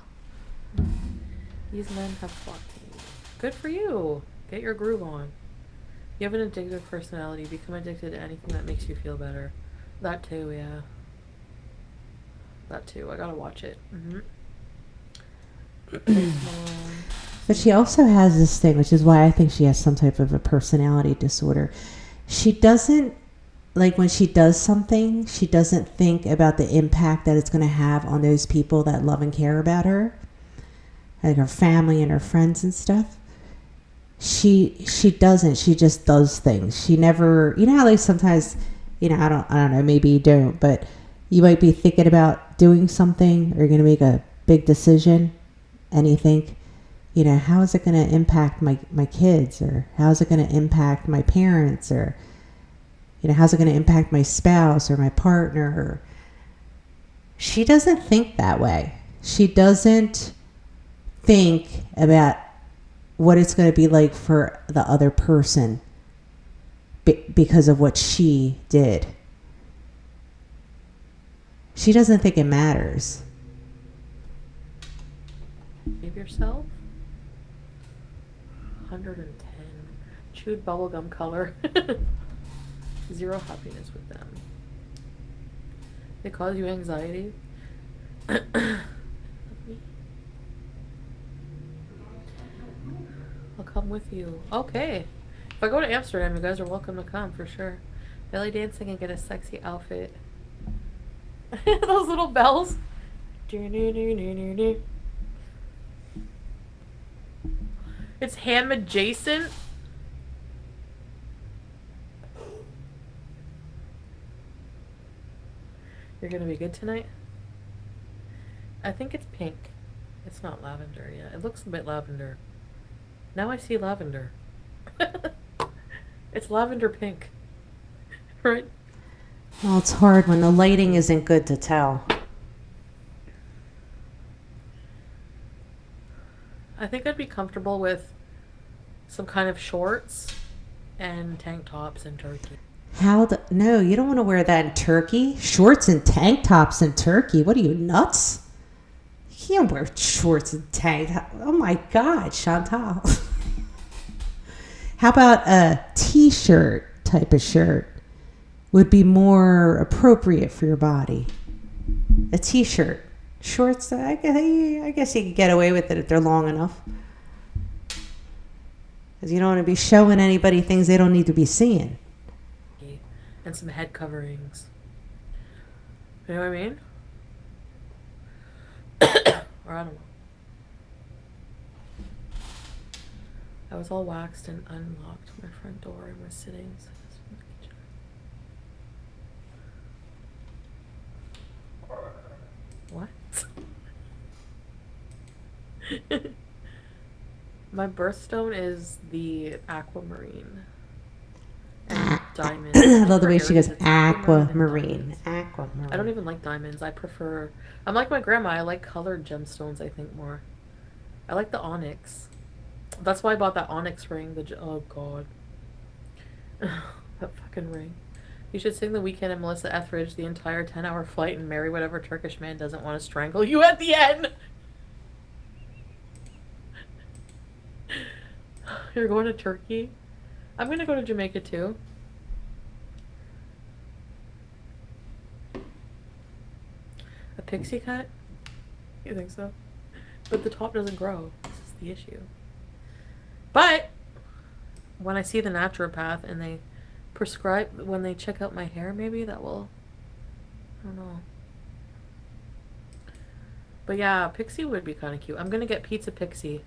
These men have flocked to me. Good for you. Get your groove on. You have an addictive personality. Become addicted to anything that makes you feel better. That too, yeah. That too. I gotta watch it. But she also has this thing, which is why I think she has some type of a personality disorder. She doesn't, like when she does something, she doesn't think about the impact that it's going to have on those people that love and care about her. Like her family and her friends and stuff. She doesn't. She just does things. She never, how like sometimes, I don't know, maybe you don't, but you might be thinking about doing something or you're going to make a big decision and you think, how is it going to impact my kids, or how is it going to impact my parents, or, how's it going to impact my spouse or my partner? Or, she doesn't think that way. She doesn't think about what it's going to be like for the other person because of what she did. She doesn't think it matters. Give yourself 110. Chewed bubblegum color. 0 happiness with them. They cause you anxiety. I'll come with you. Okay. If I go to Amsterdam, you guys are welcome to come for sure. Belly dancing and get a sexy outfit. Those little bells. It's ham adjacent. You're gonna be good tonight? I think it's pink. It's not lavender yet. It looks a bit lavender. Now I see lavender. It's lavender pink. Right? Well, it's hard when the lighting isn't good to tell. I think I'd be comfortable with some kind of shorts and tank tops and turkey. No, you don't want to wear that in Turkey. Shorts and tank tops in Turkey. What are you, nuts? You can't wear shorts and tank top. Oh my God, Chantal. How about a t-shirt type of shirt would be more appropriate for your body? A t-shirt. Shorts, I guess you could get away with it if they're long enough. Because you don't want to be showing anybody things they don't need to be seeing. And some head coverings. You know what I mean? Or I don't know. I was all waxed and unlocked my front door and was sitting. What? My birthstone is the aquamarine. And diamonds. I love the way she goes, aquamarine. Aquamarine. I don't even like diamonds. I'm like my grandma. I like colored gemstones, I think, more. I like the onyx. That's why I bought that onyx ring. Oh, God. That fucking ring. You should sing The Weeknd and Melissa Etheridge the entire 10-hour flight and marry whatever Turkish man doesn't want to strangle you at the end. You're going to Turkey? I'm going to go to Jamaica, too. A pixie cut? You think so? But the top doesn't grow. This is the issue. But when I see the naturopath and they when they check out my hair, maybe that will, I don't know. But yeah, pixie would be kind of cute. I'm going to get pizza pixie.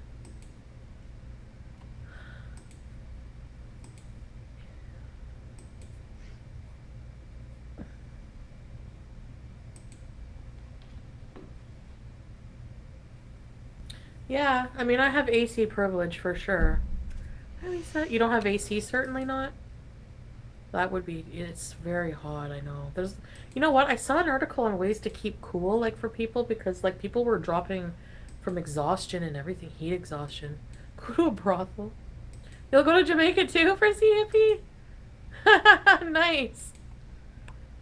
Yeah, I mean, I have AC privilege for sure. You don't have AC? Certainly not. That would be, it's very hot, I know. You know what? I saw an article on ways to keep cool, like, for people, because, like, people were dropping from exhaustion and everything, heat exhaustion. Go to a brothel. You'll go to Jamaica, too, for CFP? Nice.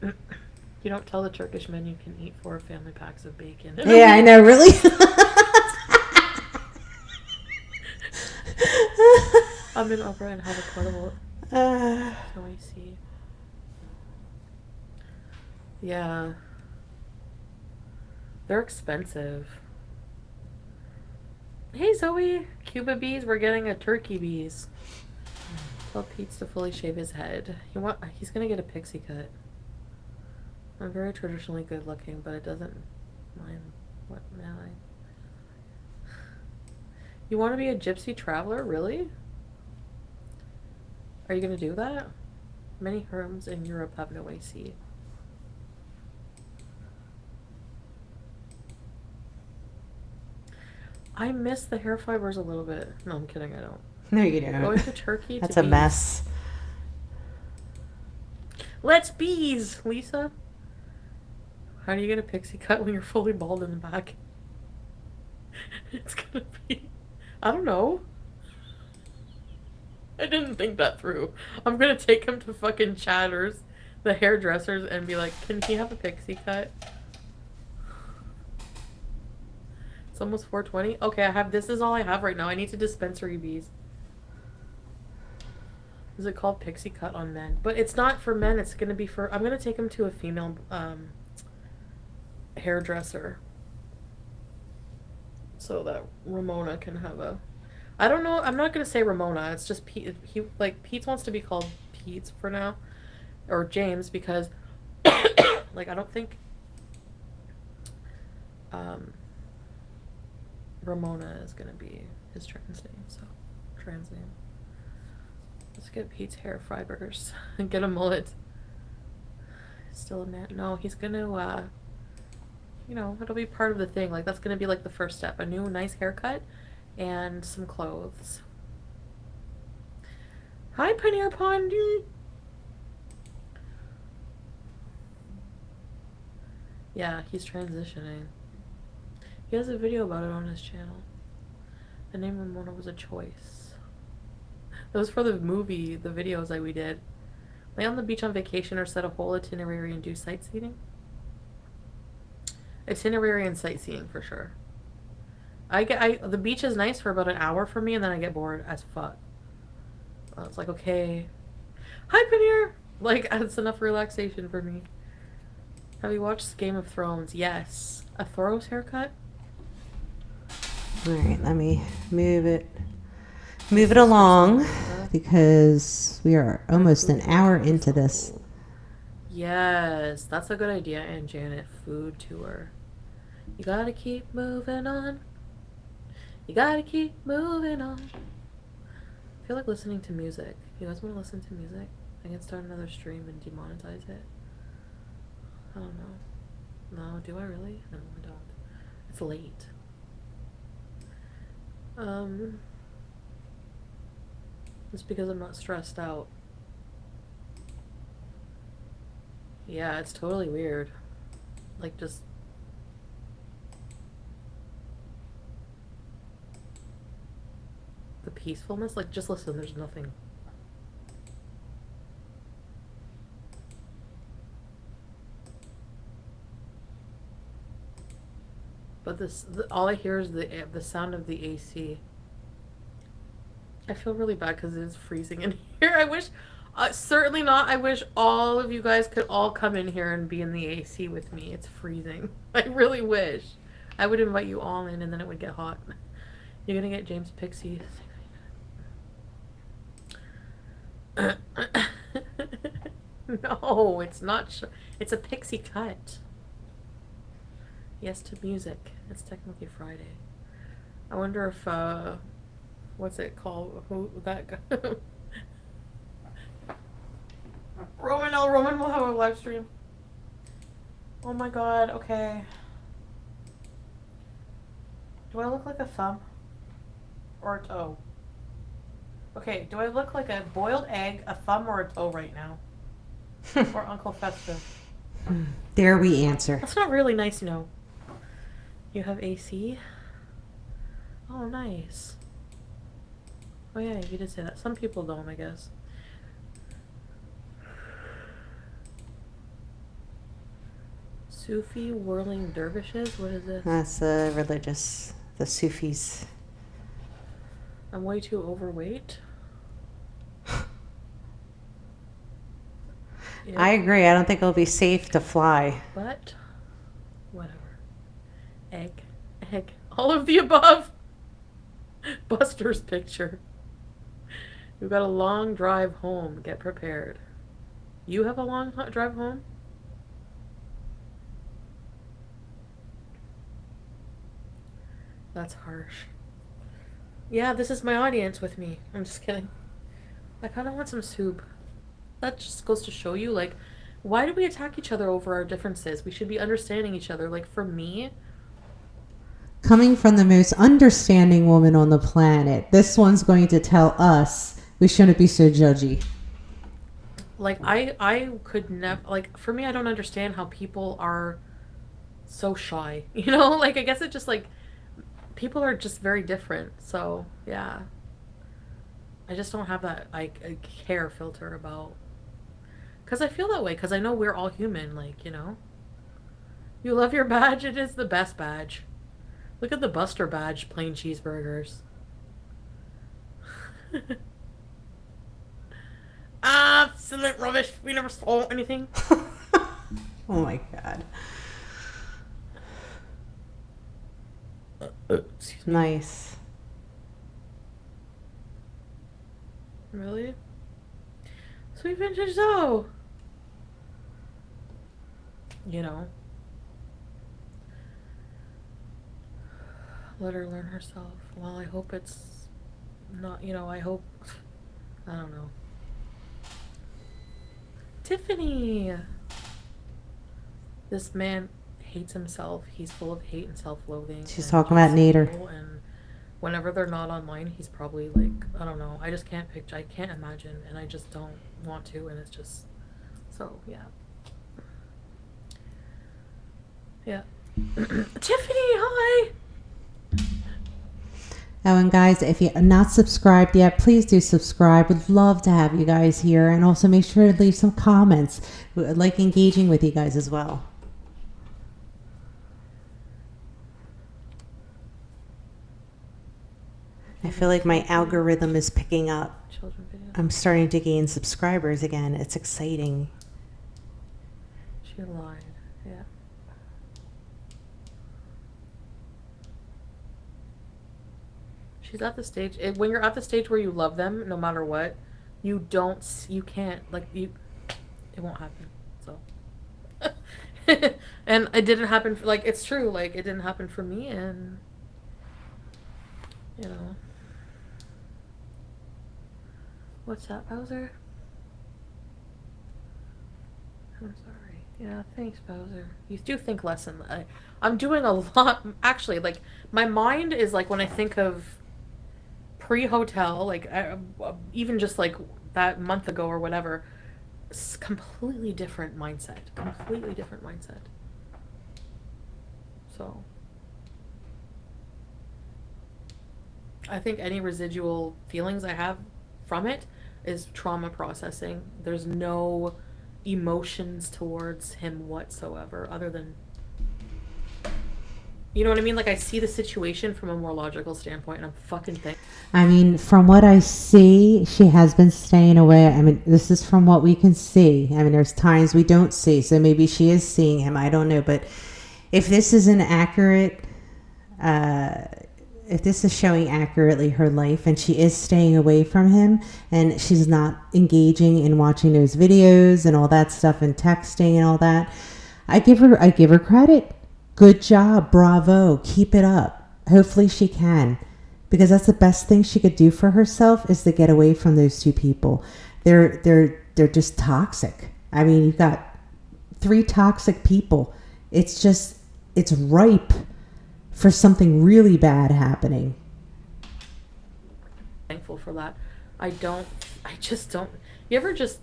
You don't tell the Turkish men you can eat 4 family packs of bacon. Yeah, I know, really? I'm in Opera and have a portable. Can we see? Yeah. They're expensive. Hey Zoe, Cuba bees, we're getting a turkey bees. Tell Pete to fully shave his head. He's gonna get a pixie cut. I'm very traditionally good looking, but it doesn't mind what man I. You want to be a gypsy traveler, really? Are you gonna do that? Many homes in Europe have no AC. I miss the hair fibers a little bit. No, I'm kidding, I don't. No, you don't. Going to Turkey That's to a mess. Let's bees, Lisa. How do you get a pixie cut when you're fully bald in the back? It's gonna be... I don't know. I didn't think that through. I'm gonna take him to fucking Chatters, the hairdressers, and be like, can he have a pixie cut? It's almost 4:20. Okay, this is all I have right now. I need to dispensary bees. Is it called pixie cut on men? But it's not for men. It's gonna be for... I'm gonna take him to a female hairdresser, so that Ramona can have a... I don't know. I'm not gonna say Ramona. It's just Pete. Pete wants to be called Pete for now, or James, because like I don't think Ramona is gonna be his trans name. So trans name. Let's get Pete's hair fibers and get a mullet. Still a man. No, he's gonna, you know, it'll be part of the thing. Like, that's gonna be like the first step. A new nice haircut and some clothes. Hi, Paneer Pondy. Yeah, he's transitioning. He has a video about it on his channel. The name Ramona was a choice. It was for the movie, the videos that we did. Lay on the beach on vacation or set a whole itinerary and do sightseeing? Itinerary and sightseeing for sure. The beach is nice for about an hour for me, and then I get bored as fuck. It's like, okay. Hi, Paneer! Like, it's enough relaxation for me. Have you watched Game of Thrones? Yes. A Thoros haircut? Alright, let me move it along because we are almost an hour into this. Yes, that's a good idea, and Janet. Food tour. You gotta keep moving on. You gotta keep moving on. I feel like listening to music. You guys want to listen to music? I can start another stream and demonetize it. I don't know. No, do I really? No, I don't. It's late. It's because I'm not stressed out. Yeah, it's totally weird. Like, just... the peacefulness. Like, just listen, there's nothing. But all I hear is the sound of the AC. I feel really bad because it's freezing in here. I wish, certainly not. I wish all of you guys could all come in here and be in the AC with me. It's freezing. I really wish. I would invite you all in and then it would get hot. You're gonna get James Pixie. No, it's not. It's a pixie cut. Yes to music. It's technically Friday. I wonder if, what's it called? Who that guy? Roman will have a live stream. Oh my god, okay. Do I look like a thumb? Or a toe? Okay, do I look like a boiled egg, a thumb, or a toe right now? Or Uncle Festa? There we answer. That's not really nice, you know. You have AC? Oh, nice. Oh yeah, you did say that. Some people don't, I guess. Sufi whirling dervishes? What is this? That's religious. The Sufis. I'm way too overweight. Yeah. I agree. I don't think it'll be safe to fly. But, whatever. Egg. All of the above. Buster's picture. We've got a long drive home. Get prepared. You have a long drive home? That's harsh. Yeah, this is my audience with me. I'm just kidding. I kind of want some soup. That just goes to show you, like, why do we attack each other over our differences? We should be understanding each other. Like, for me... Coming from the most understanding woman on the planet, this one's going to tell us we shouldn't be so judgy. Like, I could never... Like, for me, I don't understand how people are so shy. You know? Like, I guess it just, like... People are just very different. So, yeah. I just don't have that, like, a care filter about... Because I feel that way. Because I know we're all human. Like, you know? You love your badge? It is the best badge. Look at the Buster badge, plain cheeseburgers. Absolute rubbish. We never saw anything. Oh my god. Excuse me. Nice. Really? Sweet vintage though. You know. Let her learn herself. Well, I hope it's not, you know, I hope, I don't know. Tiffany! This man hates himself. He's full of hate and self-loathing. She's and talking about Nader. And whenever they're not online, he's probably like, I don't know. I just can't picture. I can't imagine, and I just don't want to. And it's just so yeah. Yeah. Tiffany, hi. Oh, and guys, if you're not subscribed yet, please do subscribe. Would love to have you guys here, and also make sure to leave some comments. We like engaging with you guys as well. I feel like my algorithm is picking up. Children video. I'm starting to gain subscribers again. It's exciting. She lied. Yeah. She's at the stage. When you're at the stage where you love them, no matter what, you can't, like, it won't happen. So. And it didn't happen, like, it's true, like, it didn't happen for me, and, you know. What's that, Bowser? I'm sorry. Yeah, thanks, Bowser. You do think less than that. I'm doing a lot, actually, like, my mind is, like, when I think of pre-hotel, like, even just, like, that month ago or whatever, it's completely different mindset. Completely different mindset. So, I think any residual feelings I have from it is trauma processing. There's no emotions towards him whatsoever, other than, you know what I mean? Like, I see the situation from a more logical standpoint, and I'm fucking thankful. I mean, from what I see, she has been staying away. I mean, this is from what we can see. I mean, there's times we don't see, so maybe she is seeing him. I don't know. But if this is an accurate, if this is showing accurately her life, and she is staying away from him, and she's not engaging in watching those videos and all that stuff and texting and all that, I give her credit. Good job. Bravo. Keep it up. Hopefully she can. Because that's the best thing she could do for herself, is to get away from those two people. They're just toxic. I mean, you've got 3 toxic people. It's ripe for something really bad happening. Thankful for that. I just don't. You ever just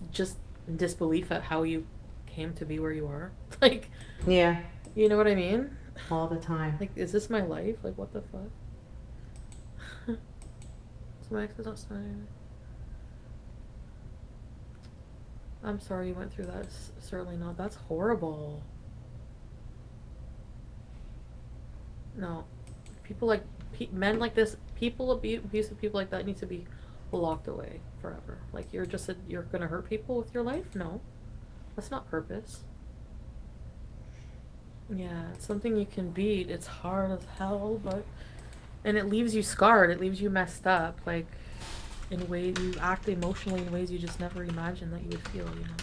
in disbelief at how you came to be where you are? Like, Yeah. you know what I mean? All the time. Like, is this my life? Like, what the fuck? So my ex is not smiling. I'm sorry you went through that. Certainly not. That's horrible. No. People like, men like this, abusive people like that need to be locked away forever. Like, you're gonna hurt people with your life? No. That's not purpose. Yeah, it's something you can beat. It's hard as hell, and it leaves you scarred. It leaves you messed up. Like, in ways you act emotionally in ways you just never imagined that you would feel, you know.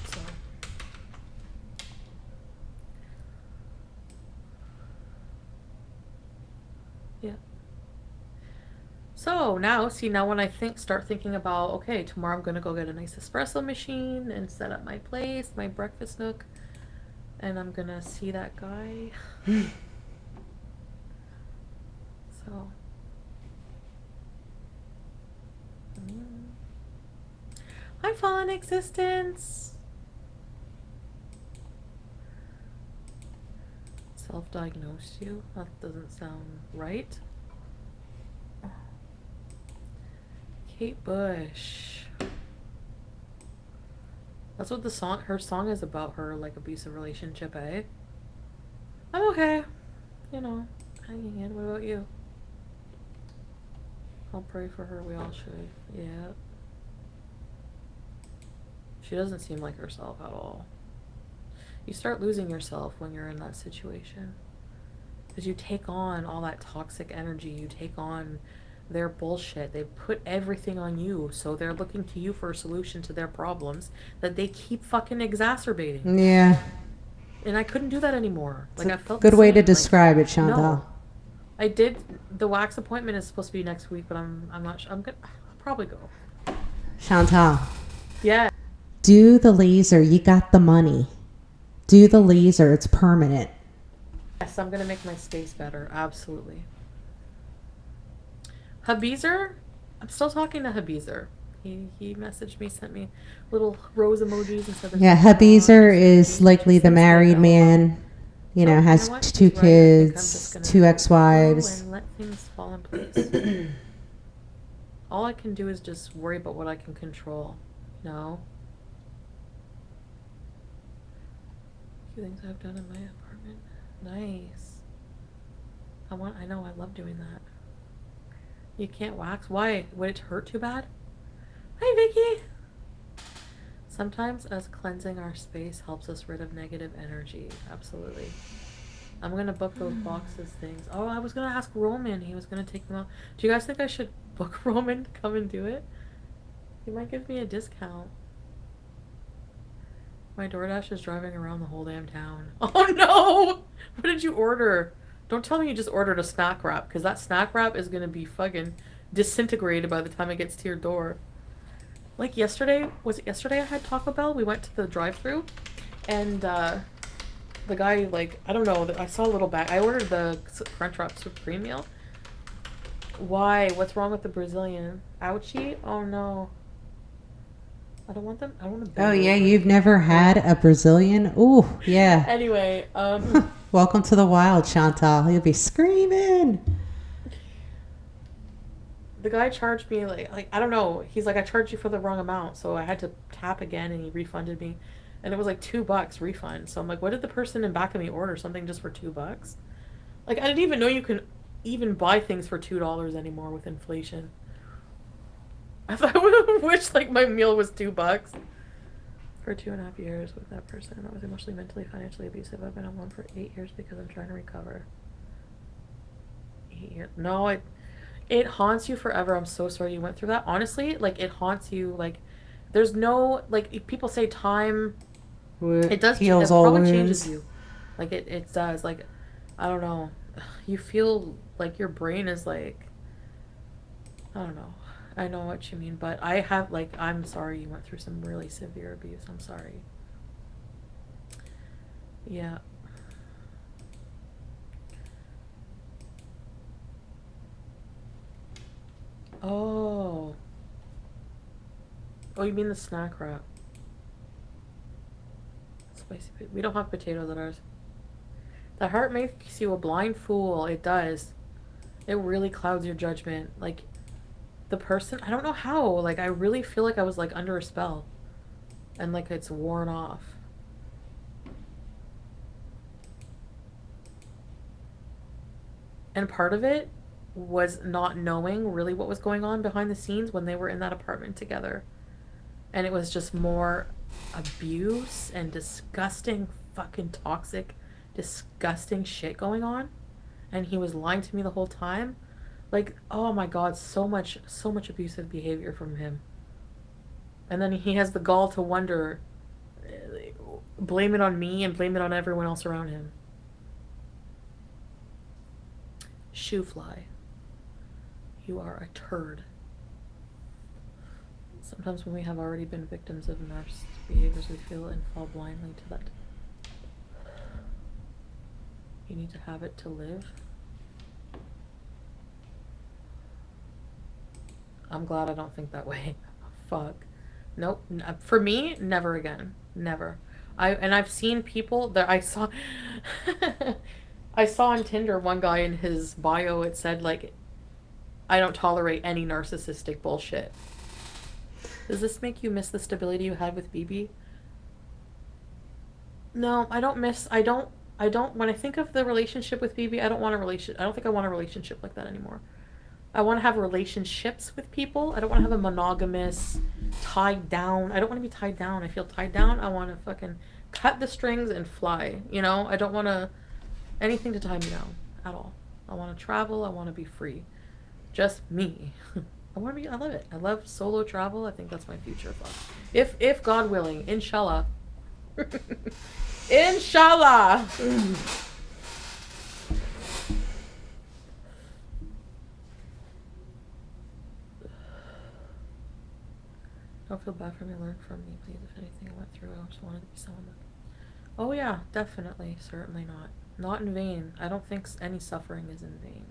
So. Yeah. So now when I start thinking about, okay, tomorrow I'm gonna go get a nice espresso machine and set up my place, my breakfast nook. And I'm gonna see that guy. So. Hi, Fallen Existence! Self-diagnosed you? That doesn't sound right. Kate Bush. That's what her song is about, her, like, abusive relationship, eh? I'm okay. You know, hanging in. What about you? I'll pray for her. We all should. Yeah. She doesn't seem like herself at all. You start losing yourself when you're in that situation. Because you take on all that toxic energy. You take on their bullshit. They put everything on you, so they're looking to you for a solution to their problems that they keep fucking exacerbating. Yeah. And I couldn't do that anymore. Like, I felt good way to like, describe it, Chantal. No. I did. The wax appointment is supposed to be next week, but I'm not sure. I'll probably go. Chantal, Yeah. do the laser. You got the money. Do the laser. It's permanent. Yes, I'm gonna make my space better. Absolutely. Habeezer, I'm still talking to Habeezer. He messaged me, sent me little rose emojis and said. Yeah, Habeezer is likely the married man. You know, has what? two He's right. I think I'm kids, just gonna two go ex-wives. and let things fall in place. All I can do is just worry about what I can control. No. A few things I've done in my apartment. Nice. I know, I love doing that. You can't wax? Why? Would it hurt too bad? Hi, Vicky! Sometimes us cleansing our space helps us rid of negative energy. Absolutely. I'm gonna book those boxes things. Oh, I was gonna ask Roman. He was gonna take them out. Do you guys think I should book Roman to come and do it? He might give me a discount. My DoorDash is driving around the whole damn town. Oh no! What did you order? Don't tell me you just ordered a snack wrap, because that snack wrap is gonna be fucking disintegrated by the time it gets to your door. Like yesterday, was it yesterday I had Taco Bell? We went to the drive-thru, and the guy, like, I don't know, I saw a little bag. I ordered the Crunchwrap Supreme meal. Why? What's wrong with the Brazilian? Ouchie? Oh no. I don't want them. I don't want to. Oh yeah, you've never had a Brazilian? Ooh, yeah. Anyway, Welcome to the wild, Chantal. You'll be screaming. The guy charged me like I don't know. He's like, I charged you for the wrong amount, so I had to tap again, and he refunded me, and it was like $2 refund. So I'm like, what did the person in back of me order? Something just for $2? Like, I didn't even know you can even buy things for $2 anymore with inflation. I wish like my meal was $2. For 2.5 years with that person, I was emotionally, mentally, financially abusive. I've been on one for 8 years because I'm trying to recover. 8 years? No, it haunts you forever. I'm so sorry you went through that. Honestly, like, it haunts you. Like, there's no, like, people say time. It does. It probably changes you. Like, it does. Like, I don't know. You feel like your brain is like, I don't know. I know what you mean, but I have, like, I'm sorry you went through some really severe abuse. I'm sorry. Yeah. Oh. Oh, you mean the snack wrap? Spicy. We don't have potatoes at ours. The heart makes you a blind fool. It does. It really clouds your judgment. Like, the person, I don't know how, like, I really feel like I was, like, under a spell, and, like, it's worn off. And part of it was not knowing really what was going on behind the scenes when they were in that apartment together, and it was just more abuse and disgusting, fucking toxic, disgusting shit going on, and he was lying to me the whole time. Like, oh my God, so much abusive behavior from him. And then he has the gall to wonder, blame it on me and blame it on everyone else around him. Shoe fly. You are a turd. Sometimes when we have already been victims of narcissistic behaviors, we feel and fall blindly to that. You need to have it to live. I'm glad I don't think that way. Fuck. Nope. For me, never again. Never. I've seen people that I saw. I saw on Tinder one guy in his bio. It said, like, I don't tolerate any narcissistic bullshit. Does this make you miss the stability you had with BB? No, I don't miss. I don't. When I think of the relationship with BB, I don't want a relation. I don't think I want a relationship like that anymore. I want to have relationships with people. I don't want to have a monogamous, tied down. I don't want to be tied down. I feel tied down. I want to fucking cut the strings and fly. You know, I don't want anything to tie me down at all. I want to travel. I want to be free. Just me. I love it. I love solo travel. I think that's my future. If God willing, inshallah. Inshallah. Don't feel bad for me. Learn from me, please. If anything I went through, I just wanted to be someone that... Oh yeah, definitely. Certainly not. Not in vain. I don't think any suffering is in vain.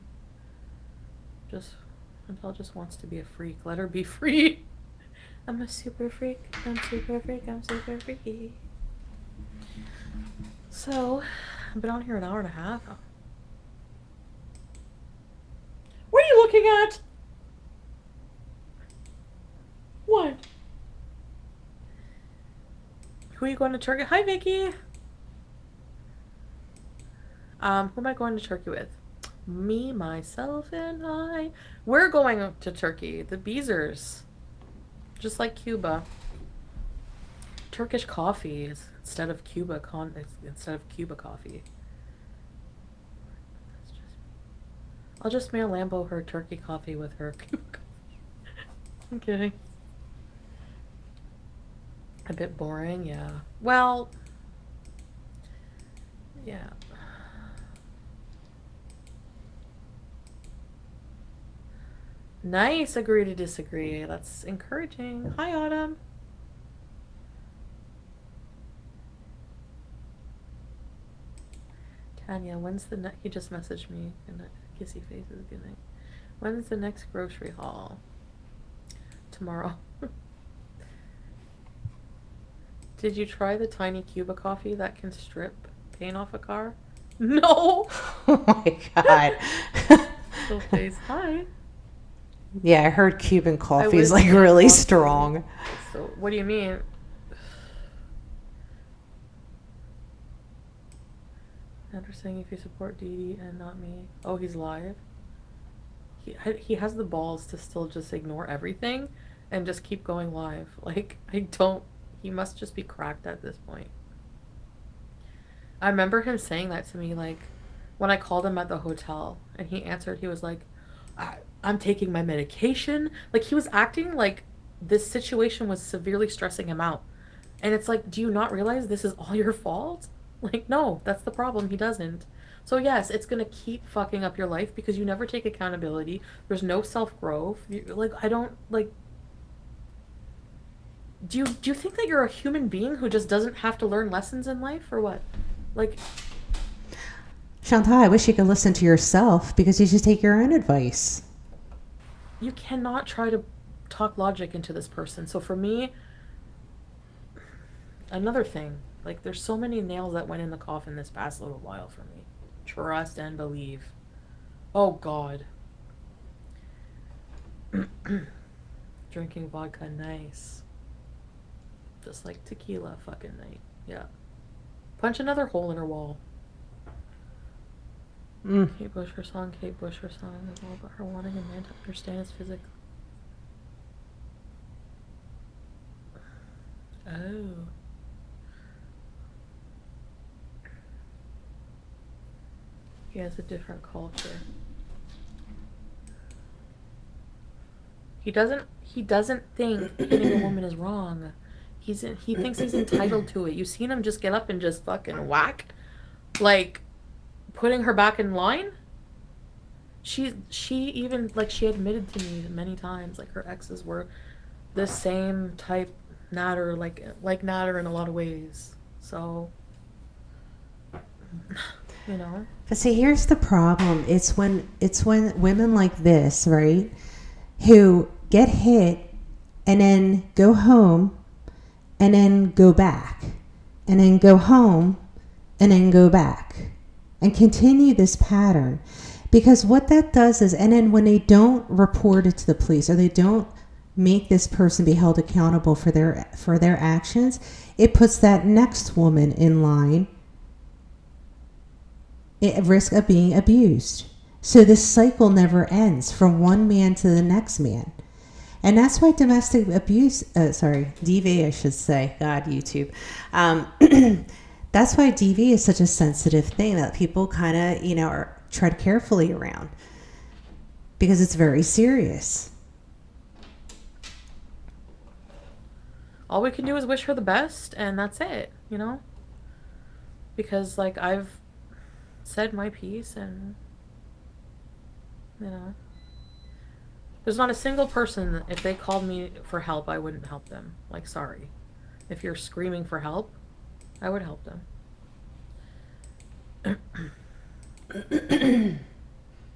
Chantal just wants to be a freak. Let her be free. I'm a super freak. I'm super freak. I'm super freaky. So, I've been on here an hour and a half. What are you looking at? What? Who are you going to Turkey? Hi, Vicky. Who am I going to Turkey with? Me, myself, and I. We're going to Turkey. The Beezers. Just like Cuba. Turkish coffee instead of Cuba coffee. I'll just mail Lambo her turkey coffee with her Cuba coffee. I'm kidding. A bit boring, yeah. Well, yeah. Nice, agree to disagree. That's encouraging. Hi, Autumn. Tanya, when's the next... He just messaged me. Good night. Kissy faces, good night. When's the next grocery haul? Tomorrow. Did you try the tiny Cuba coffee that can strip paint off a car? No! Oh my god. Still face. Hi. Yeah, I heard Cuban coffee is like really strong. So, what do you mean? Nader saying if you support Dee and not me. Oh, he's live? He has the balls to still just ignore everything and just keep going live. Like, he must just be cracked at this point. I remember him saying that to me, like, when I called him at the hotel, and he answered, he was like, I'm taking my medication. Like, he was acting like this situation was severely stressing him out. And it's like, do you not realize this is all your fault? Like, no, that's the problem. He doesn't. So yes, it's gonna keep fucking up your life because you never take accountability. There's no self-growth. Like, I don't, like... Do you think that you're a human being who just doesn't have to learn lessons in life, or what? Like... Chantal, I wish you could listen to yourself because you should take your own advice. You cannot try to talk logic into this person. So for me, another thing, like, there's so many nails that went in the coffin this past little while for me. Trust and believe. Oh, God. Drinking vodka, nice. Just like tequila fucking night. Yeah. Punch another hole in her wall. Kate Bush, her song, Kate Bush, her song is all about her wanting a man to understand his physics. Oh. He has a different culture. He doesn't think hitting a woman is wrong. He thinks he's entitled to it. You've seen him just get up and just fucking whack, like, putting her back in line. She even, like, she admitted to me many times, like, her exes were the same type Nader, like Nader in a lot of ways. So, you know. But see, here's the problem. It's when women like this, right, who get hit and then go home and then go back and then go home and then go back and continue this pattern. Because what that does is, and then when they don't report it to the police or they don't make this person be held accountable for their actions, it puts that next woman in line at risk of being abused. So this cycle never ends from one man to the next man. And that's why domestic abuse, DV, I should say, God, YouTube. That's why DV is such a sensitive thing that people kind of, tread carefully around. Because it's very serious. All we can do is wish her the best, and that's it, Because, like, I've said my piece, and, There's not a single person, if they called me for help, I wouldn't help them. Like, sorry. If you're screaming for help, I would help them.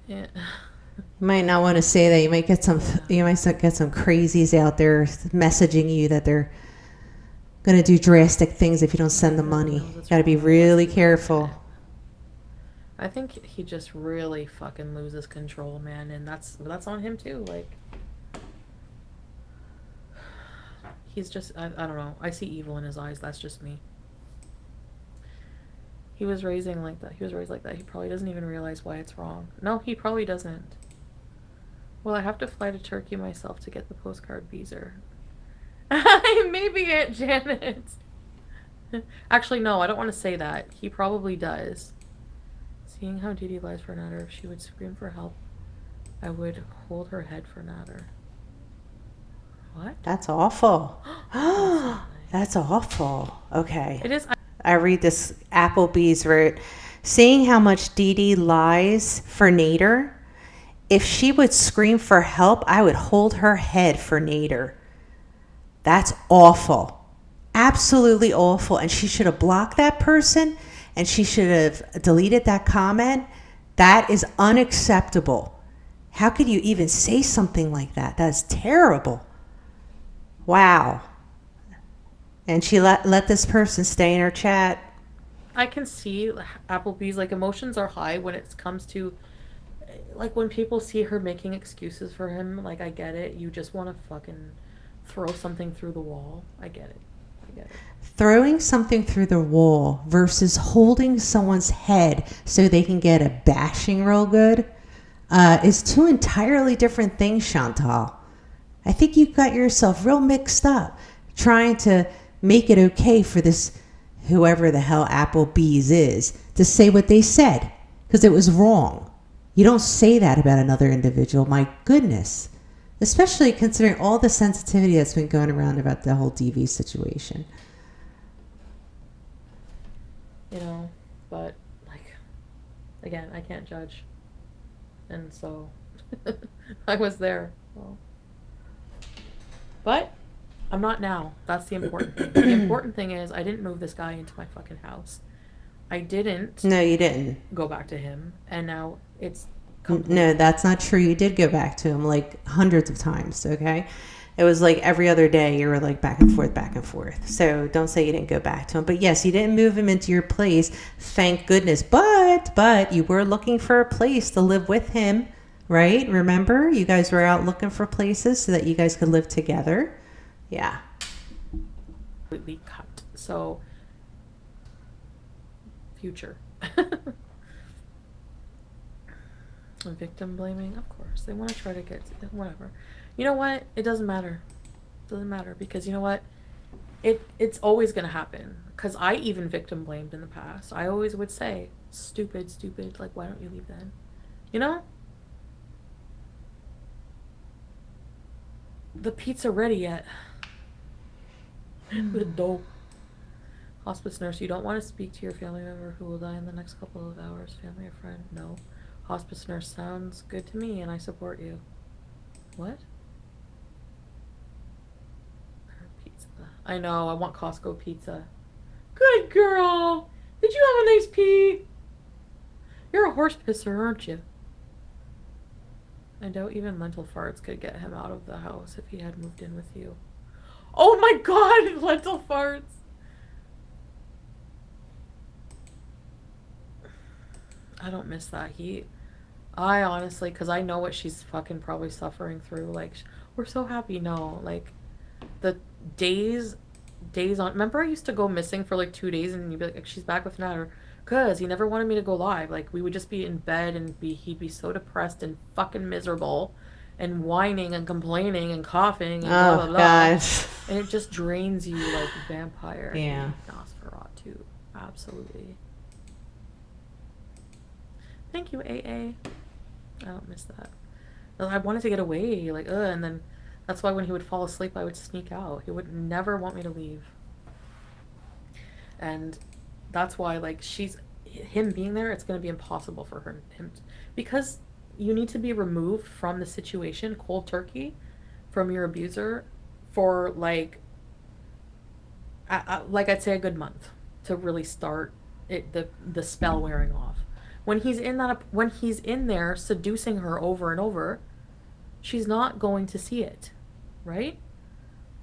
Yeah. You might not want to say that. You might get some crazies out there messaging you that they're going to do drastic things if you don't send the money. You got to be really careful. I think he just really fucking loses control, man, and that's on him too. Like, he's just I don't know. I see evil in his eyes. That's just me. He was raised like that. He probably doesn't even realize why it's wrong. No, he probably doesn't. Well, I have to fly to Turkey myself to get the postcard Beezer. Maybe Aunt Janet. Actually, no, I don't want to say that. He probably does. Seeing how Dee Dee lies for Nader, if she would scream for help, I would hold her head for Nader. What? That's awful. That's awful. Okay. It is. I read this. Applebee's wrote, seeing how much Dee Dee lies for Nader, if she would scream for help, I would hold her head for Nader. That's awful. Absolutely awful. And she should have blocked that person, and she should have deleted that comment. That is unacceptable. How could you even say something like that? That's terrible. Wow. And she let this person stay in her chat. I can see Applebee's, like, emotions are high when it comes to, like, when people see her making excuses for him. Like, I get it. You just want to fucking throw something through the wall. I get it. Throwing something through the wall versus holding someone's head so they can get a bashing real good is two entirely different things, Chantal. I think you got yourself real mixed up trying to make it okay for this, whoever the hell Applebee's is, to say what they said, because it was wrong. You don't say that about another individual. My goodness. Especially considering all the sensitivity that's been going around about the whole DV situation. You know, but, like, again, I can't judge. And so, I was there. So. But, I'm not now. That's the important thing. The important thing is, I didn't move this guy into my fucking house. I didn't. No, you didn't. Go back to him. And now it's... No, that's not true. You did go back to him like hundreds of times, okay? It was like every other day you were like back and forth, back and forth. So don't say you didn't go back to him. But yes, you didn't move him into your place, thank goodness. But you were looking for a place to live with him, right? Remember? You guys were out looking for places so that you guys could live together. Yeah. Completely cut. So, future. Victim blaming, of course. They want to try to get whatever. You know what? It doesn't matter. It doesn't matter because you know what? It's always gonna happen. Because I even victim blamed in the past. I always would say, stupid, like, why don't you leave then? You know? The pizza ready yet? The dough. Hospice nurse, you don't want to speak to your family member who will die in the next couple of hours. Family or friend? No. Hospice nurse sounds good to me and I support you. What? Pizza. I know, I want Costco pizza. Good girl! Did you have a nice pee? You're a horse pisser, aren't you? I doubt even lentil farts could get him out of the house if he had moved in with you. Oh my god, lentil farts! I don't miss that heat. I honestly, because I know what she's fucking probably suffering through. Like, we're so happy. No, like, the days on. Remember, I used to go missing for like 2 days, and you'd be like, she's back with Nader, because he never wanted me to go live. Like, we would just be in bed, and he'd be so depressed and fucking miserable, and whining and complaining and coughing and blah blah blah. Gosh. And it just drains you like a vampire. Yeah. Nosferatu too. Absolutely. Thank you, AA. I don't miss that. I wanted to get away, like, and then that's why when he would fall asleep, I would sneak out. He would never want me to leave. And that's why, like, him being there, it's going to be impossible for him because you need to be removed from the situation, cold turkey, from your abuser for like I'd say a good month to really start the spell wearing off. When he's in there seducing her over and over, she's not going to see it, right?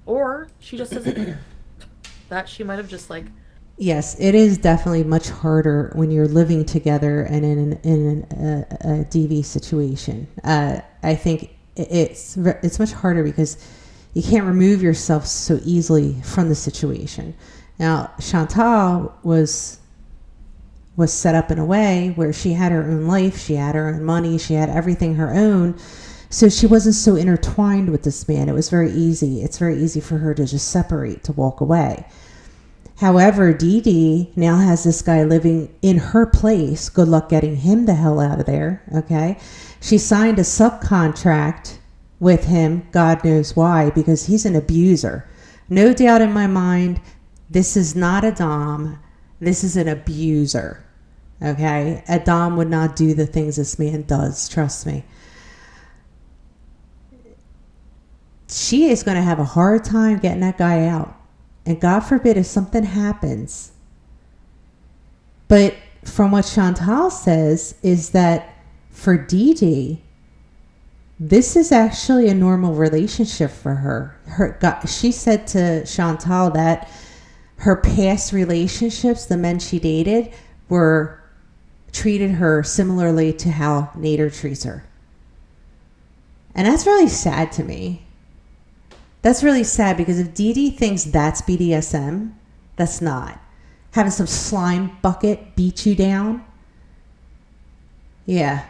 Or she just doesn't care. That she might have just like. Yes, it is definitely much harder when you're living together and in a DV situation. I think it's much harder because you can't remove yourself so easily from the situation. Now, Chantal was set up in a way where she had her own life, she had her own money, she had everything her own. So she wasn't so intertwined with this man. It was very easy. It's very easy for her to just separate, to walk away. However, Dee Dee now has this guy living in her place. Good luck getting him the hell out of there, okay? She signed a subcontract with him, God knows why, because he's an abuser. No doubt in my mind, this is not a dom. This is an abuser, okay? A dom would not do the things this man does, trust me. She is going to have a hard time getting that guy out. And God forbid if something happens. But from what Chantal says is that for Dee Dee, this is actually a normal relationship for her. She said to Chantal that her past relationships, the men she dated, treated her similarly to how Nader treats her. And that's really sad to me. That's really sad because if Dee Dee thinks that's BDSM, that's not. Having some slime bucket beat you down, yeah,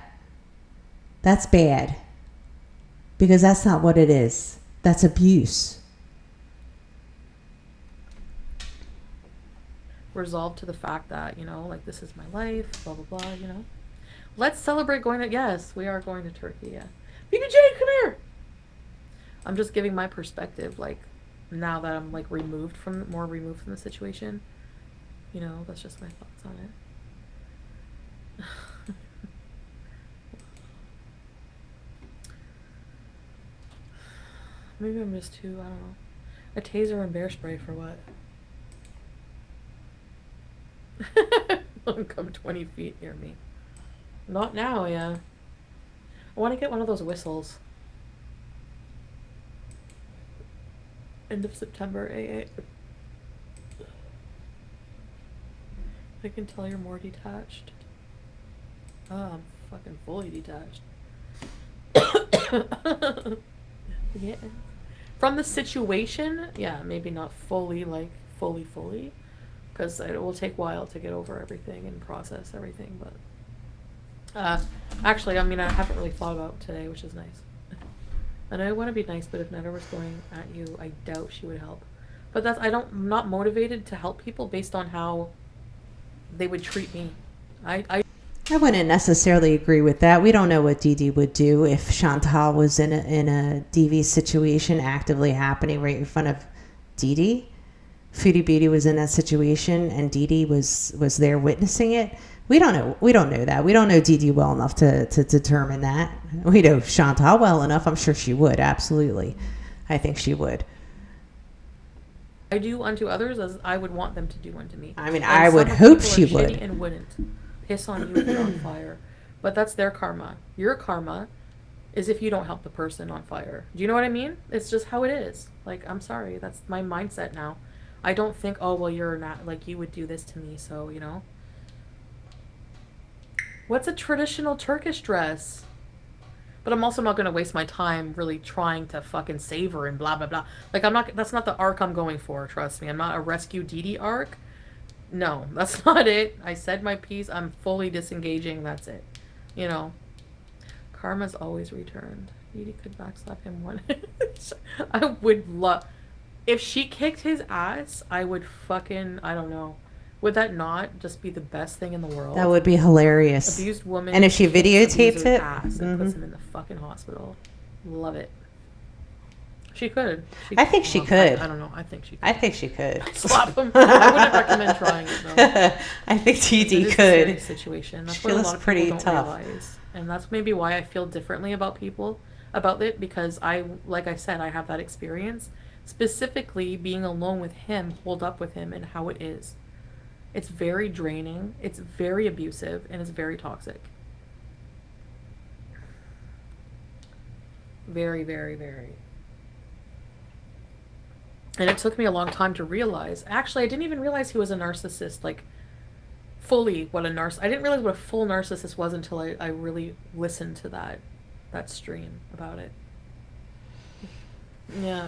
that's bad. Because that's not what it is. That's abuse. Resolved to the fact that, like, this is my life, blah, blah, blah, Let's celebrate going to, yes, we are going to Turkey, yeah. BBJ, come here! I'm just giving my perspective, like, now that I'm, like, more removed from the situation. That's just my thoughts on it. Maybe I'm just too, I don't know. A taser and bear spray for what? Don't come 20 feet near me. Not now, yeah. I want to get one of those whistles. End of September, AA. I can tell you're more detached. Oh, I'm fucking fully detached. Yeah. From the situation, yeah, maybe not fully, like, fully. Because it will take a while to get over everything and process everything, but... actually, I haven't really thought about today, which is nice. And I want to be nice, but if Nader was going at you, I doubt she would help. But I'm not motivated to help people based on how they would treat me. I wouldn't necessarily agree with that. We don't know what Dee Dee would do if Chantal was in a DV situation actively happening right in front of Dee Dee. Foodie Beauty was in that situation and Dee Dee was there witnessing it. We don't know that. We don't know Dee Dee well enough to determine that. We know Chantal well enough. I'm sure she would. Absolutely. I think she would. I do unto others as I would want them to do unto me. I would hope she would. And wouldn't piss on you if you're on fire. But that's their karma. Your karma is if you don't help the person on fire. Do you know what I mean? It's just how it is. Like, I'm sorry. That's my mindset now. I don't think, oh, well, you're not, like, you would do this to me, so, What's a traditional Turkish dress? But I'm also not going to waste my time really trying to fucking save her and blah, blah, blah. Like, that's not the arc I'm going for, trust me. I'm not a rescue Dee Dee arc. No, that's not it. I said my piece. I'm fully disengaging. That's it. Karma's always returned. Dee Dee could backslap him one. I would love... If she kicked his ass, I would fucking... I don't know. Would that not just be the best thing in the world? That would be hilarious. Abused woman. And if she videotapes it, ass and puts him in the fucking hospital. Love it. She could. I think she could. I don't know. I think she could. I think she could. Slap him. I wouldn't recommend trying it though. I think Dee Dee could. It's a situation. That's she what a looks lot of pretty people don't tough. realize. And that's maybe why I feel differently about people about it, because like I said, I have that experience. Specifically, being alone with him, holed up with him, and how it is. It's very draining, it's very abusive, and it's very toxic. Very, very, very. And it took me a long time to realize. Actually, I didn't even realize he was a narcissist, like fully what a I didn't realize what a full narcissist was until I really listened to that stream about it. Yeah.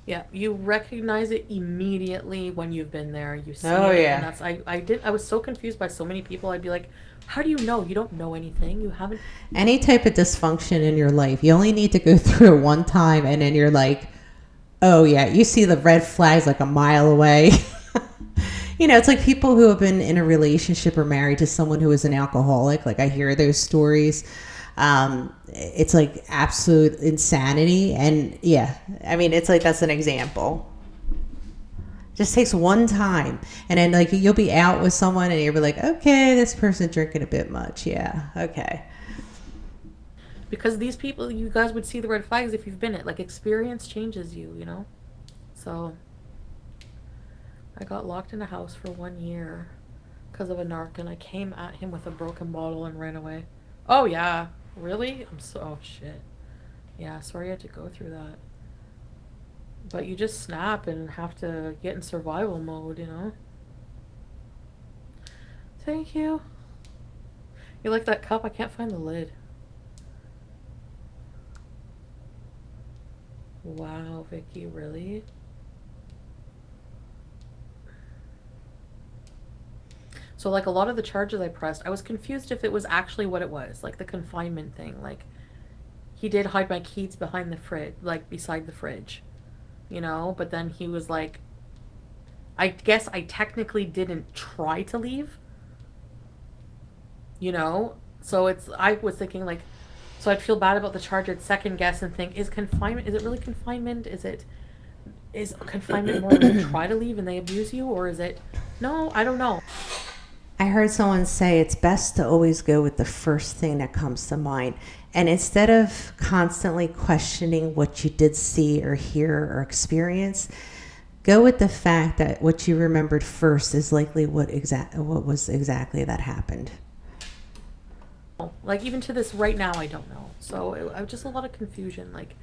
Yeah, you recognize it immediately when you've been there. You see Oh, it, yeah. and I was so confused by so many people. I'd be like, "How do you know? You don't know anything. You haven't." Any type of dysfunction in your life, you only need to go through it one time, and then you're like, oh, yeah, you see the red flags like a mile away. You know, it's like people who have been in a relationship or married to someone who is an alcoholic. Like, I hear those stories. It's like absolute insanity. And yeah, I mean, it's like that's an example. Just takes one time. And then, like, you'll be out with someone and you'll be like, okay, this person's drinking a bit much. Yeah, okay. Because these people, you guys would see the red flags if you've been it. Like, experience changes you, you know? So, I got locked in a house for 1 year because of a narc, and I came at him with a broken bottle and ran away. Oh, yeah. Really? Oh, shit. Yeah, sorry you had to go through that. But you just snap and have to get in survival mode, you know? Thank you. You like that cup? I can't find the lid. Wow, Vicky, really? So, like, a lot of the charges I pressed, I was confused if it was actually what it was, like the confinement thing. Like, he did hide my keys behind the fridge, like, beside the fridge, you know? But then he was like, I guess I technically didn't try to leave, you know? So I was thinking, like, so I'd feel bad about the charge. I'd second guess and think, is it really confinement? Is confinement more when you try to leave and they abuse you? Or is it, no, I don't know. I heard someone say it's best to always go with the first thing that comes to mind. And instead of constantly questioning what you did see or hear or experience, go with the fact that what you remembered first is likely what was exactly that happened. Like, even to this right now, I don't know. So I just a lot of confusion. Like,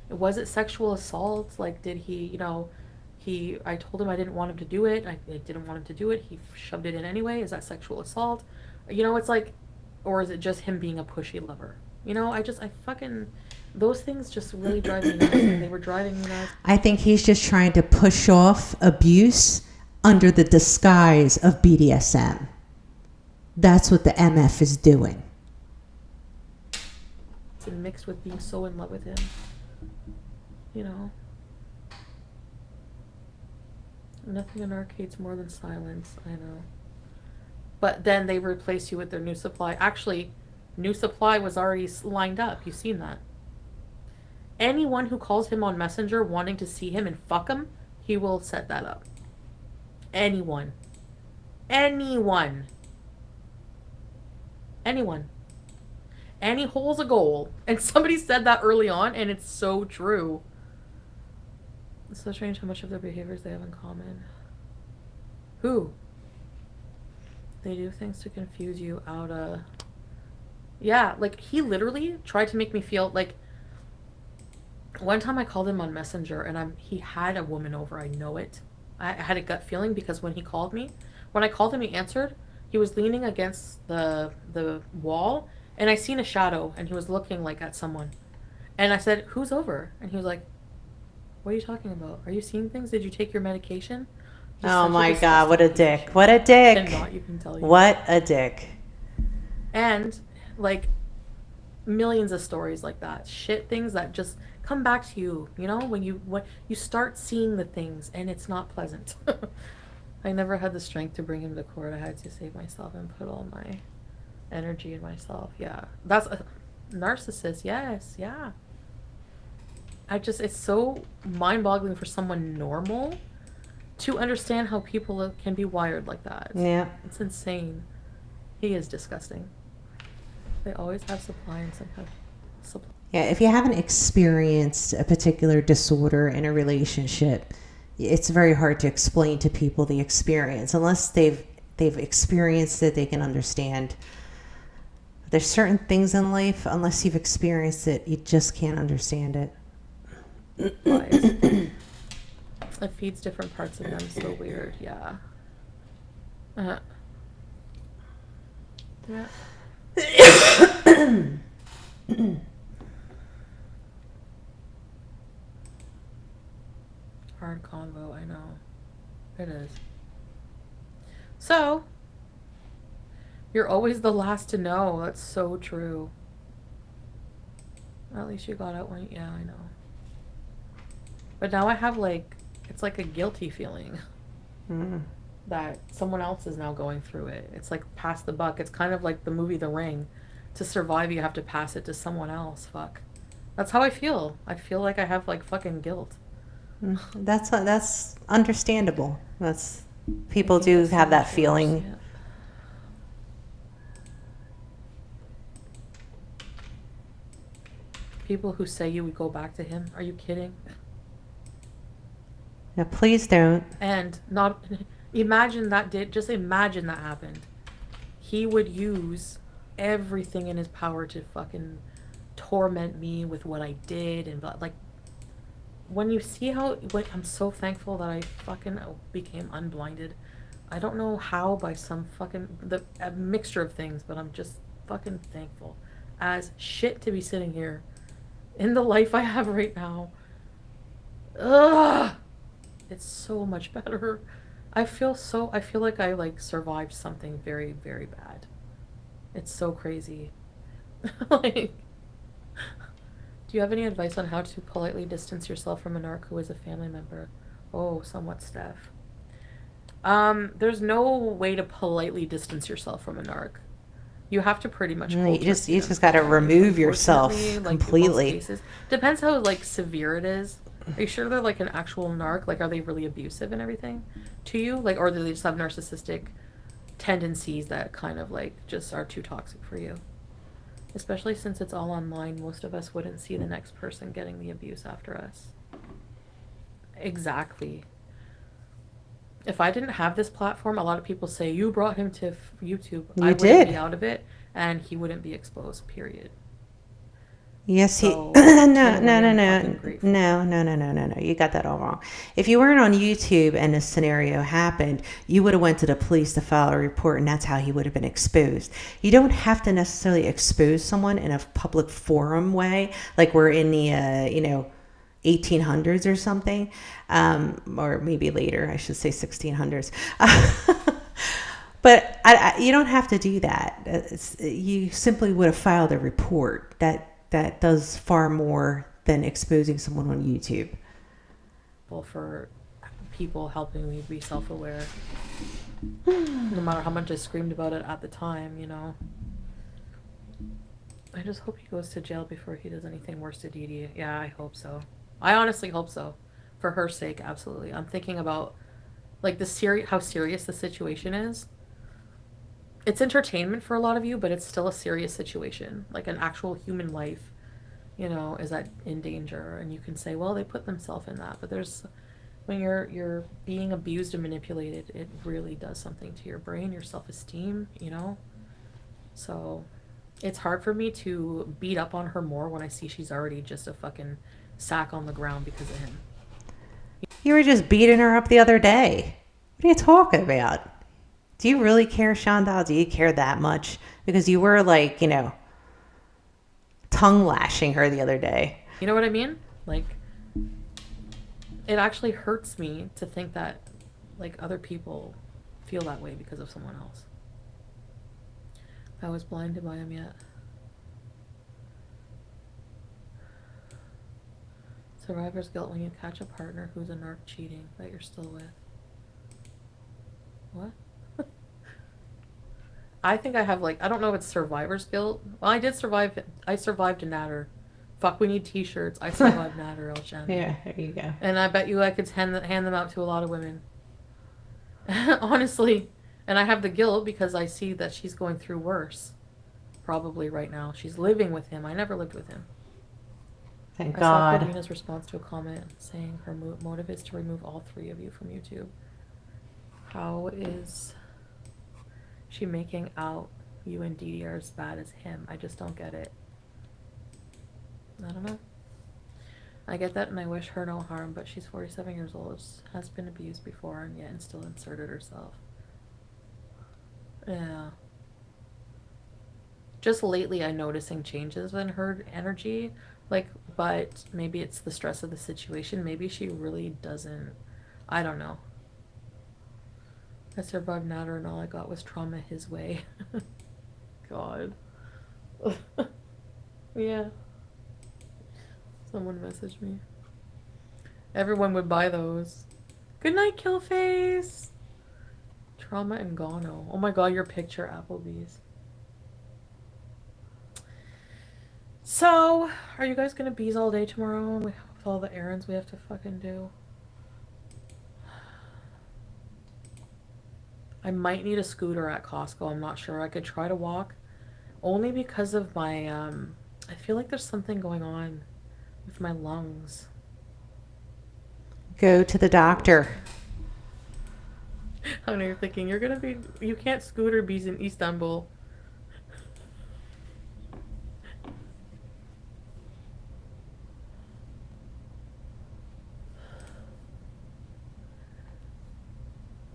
was it sexual assault? Like, did he, you know, I told him I didn't want him to do it. I didn't want him to do it. He shoved it in anyway. Is that sexual assault? You know, it's like, or is it just him being a pushy lover? You know, those things just really drive me nuts. And they were driving me nuts. I think he's just trying to push off abuse under the disguise of BDSM. That's what the MF is doing. And mixed with being so in love with him, you know. Nothing in arcades more than silence. I know. But then they replace you with their new supply. Actually, new supply was already lined up. You've seen that. Anyone who calls him on Messenger wanting to see him and fuck him, he will set that up. Anyone. Anyone. Any hole's a goal. And somebody said that early on, and it's so true. It's so strange how much of their behaviors they have in common. Who? They do things to confuse you out of... Yeah, like, he literally tried to make me feel like... One time I called him on Messenger, and he had a woman over. I know it. I had a gut feeling because when I called him, he answered. He was leaning against the wall, and I seen a shadow, and he was looking like at someone. And I said, "Who's over?" And he was like, "What are you talking about? Are you seeing things? Did you take your medication?" Oh my God, what a dick. What a dick. Cannot, you can tell you. What a dick. And, like, millions of stories like that. Shit things that just come back to you, you know, when you start seeing the things, and it's not pleasant. I never had the strength to bring him to court. I had to save myself and put all my energy in myself. Yeah. That's a narcissist. Yes. Yeah. It's so mind-boggling for someone normal to understand how people can be wired like that. Yeah. It's insane. He is disgusting. They always have supply and some have supply. Yeah, if you haven't experienced a particular disorder in a relationship, it's very hard to explain to people the experience unless they've experienced it. They can understand. There's certain things in life, unless you've experienced it, you just can't understand it. It feeds different parts of them. So weird. Yeah. Yeah. Hard convo, I know. It is. So, you're always the last to know. That's so true. At least you got out when, yeah, I know. But now I have like, it's like a guilty feeling that someone else is now going through it. It's like pass the buck. It's kind of like the movie The Ring. To survive, you have to pass it to someone else. Fuck. That's how I feel. I feel like I have like fucking guilt. That's understandable. That's people do have that feeling. Yeah. People who say you would go back to him. Are you kidding? No, please don't. And not imagine that just imagine that happened. He would use everything in his power to fucking torment me with what I did and like when you see how I'm so thankful that I fucking became unblinded. I don't know how, by some fucking a mixture of things, but I'm just fucking thankful as shit to be sitting here in the life I have right now. Ugh. It's so much better. I feel like I like survived something very, very bad. It's so crazy. Like, do you have any advice on how to politely distance yourself from a narc who is a family member? Oh, somewhat, Steph. There's no way to politely distance yourself from a narc. You have to pretty much. You just got to remove yourself completely. Depends how like severe it is. Are you sure they're like an actual narc? Like, are they really abusive and everything to you? Like, or do they just have narcissistic tendencies that kind of like just are too toxic for you? Especially since it's all online, most of us wouldn't see the next person getting the abuse after us. Exactly. If I didn't have this platform, a lot of people say, you brought him to YouTube. I wouldn't be out of it, and he wouldn't be exposed, period. Yes, so, no. You got that all wrong. If you weren't on YouTube and this scenario happened, you would have went to the police to file a report, and that's how he would have been exposed. You don't have to necessarily expose someone in a public forum way, like we're in the 1800s or something, or maybe later. I should say 1600s. But you don't have to do that. You simply would have filed a report. That does far more than exposing someone on YouTube. For people helping me be self-aware. No matter how much I screamed about it at the time, you know. I just hope he goes to jail before he does anything worse to Dee Dee. Yeah, I hope so. I honestly hope so. For her sake, absolutely. I'm thinking about like how serious the situation is. It's entertainment for a lot of you, but it's still a serious situation. Like an actual human life, you know, is in danger. And you can say, well, they put themselves in that. But when you're being abused and manipulated, it really does something to your brain, your self-esteem, you know. So it's hard for me to beat up on her more when I see she's already just a fucking sack on the ground because of him. You were just beating her up the other day. What are you talking about? Do you really care, Shonda? Do you care that much? Because you were like, tongue lashing her the other day. You know what I mean? Like, it actually hurts me to think that, like, other people feel that way because of someone else. I was blinded by him yet. Survivor's guilt when you catch a partner who's a narc cheating that you're still with. What? I think I have, like, I don't know if it's survivor's guilt. Well, I did survive. I survived a Nader. Fuck, we need t-shirts. I survived Nader, El Shan. Yeah, there you go. And I bet you I could hand them out to a lot of women. Honestly. And I have the guilt because I see that she's going through worse. Probably right now. She's living with him. I never lived with him. Thank I saw God. Cordena's response to a comment saying her motive is to remove all 3 of you from YouTube. How is she making out you and Dee Dee are as bad as him? I just don't get it. I don't know. I get that and I wish her no harm, but she's 47 years old, has been abused before, and yet and still inserted herself. Yeah. Just lately I'm noticing changes in her energy, like, but maybe it's the stress of the situation. Maybe she really doesn't, I don't know. I survived Nader and all I got was trauma his way. God. Yeah. Someone messaged me. Everyone would buy those. Good night, Killface. Trauma and Gano. Oh my god, your picture, Applebee's. So, are you guys gonna bees all day tomorrow with all the errands we have to fucking do? I might need a scooter at Costco. I'm not sure. I could try to walk. Only because of my, I feel like there's something going on with my lungs. Go to the doctor. I know you're thinking, you can't scooter bees in Istanbul.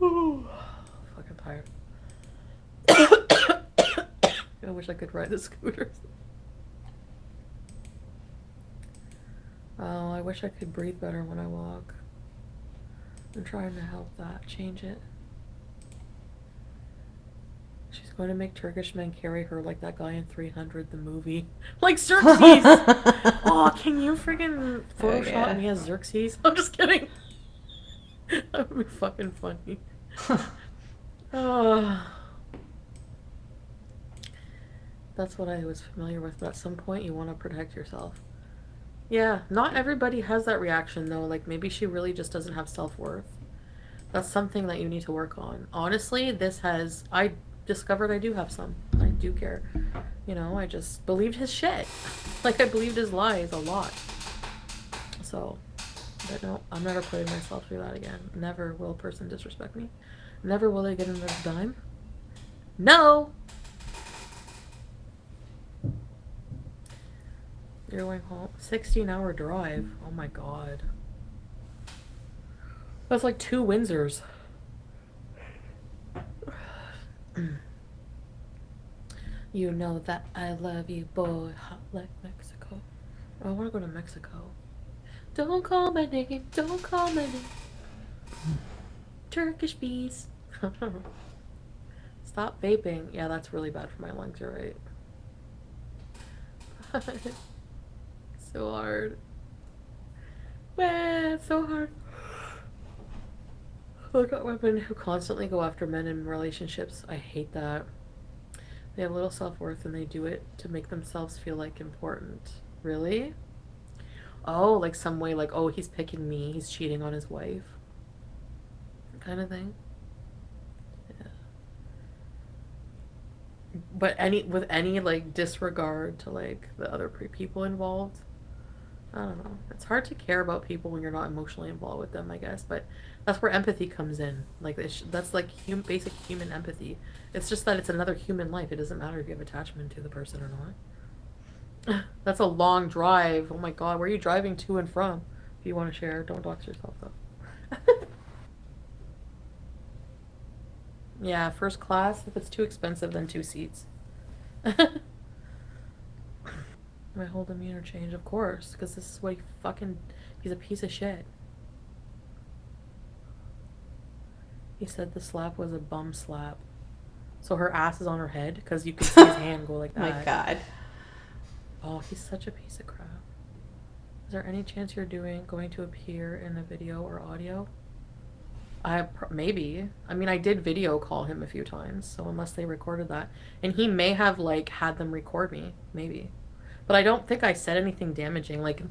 Ooh, fucking tired. I wish I could ride the scooters. Oh, I wish I could breathe better when I walk. I'm trying to help that, change it. She's going to make Turkish men carry her like that guy in 300, the movie. Like Xerxes! Oh, can you friggin' Photoshop me as Xerxes? I'm just kidding. That would be fucking funny. That's what I was familiar with, but at some point you want to protect yourself. Yeah, not everybody has that reaction though. Like maybe she really just doesn't have self-worth. That's something that you need to work on. Honestly, I discovered I do have some. I do care. You know, I just believed his shit. Like I believed his lies a lot. So, but no, I'm never putting myself through that again. Never will a person disrespect me. Never will they get another dime. No! You're going home. 16-hour drive. Oh my god. That's like 2 Windsors. You know that I love you, boy. Hot like Mexico. Oh, I want to go to Mexico. Don't call my name. Don't call my name. Turkish bees. Stop vaping. Yeah, that's really bad for my lungs. You're right. So hard. Man, it's so hard. Look at women who constantly go after men in relationships. I hate that. They have little self-worth and they do it to make themselves feel like important. Really? Oh, like some way like, oh, he's picking me. He's cheating on his wife. Kind of thing. Yeah. But with any like disregard to like the other people involved. I don't know. It's hard to care about people when you're not emotionally involved with them, I guess. But that's where empathy comes in. Like that's like basic human empathy. It's just that it's another human life. It doesn't matter if you have attachment to the person or not. That's a long drive. Oh my god, where are you driving to and from? If you want to share, don't dox yourself though. Yeah, first class. If it's too expensive, then 2 seats. My whole demeanor changed, of course, because this is what he's a piece of shit. He said the slap was a bum slap. So her ass is on her head, because you can see his hand go like that. My god. Oh, he's such a piece of crap. Is there any chance you're going to appear in a video or audio? Maybe. I mean, I did video call him a few times, so unless they recorded that. And he may have, like, had them record me. Maybe. But I don't think I said anything damaging. Like,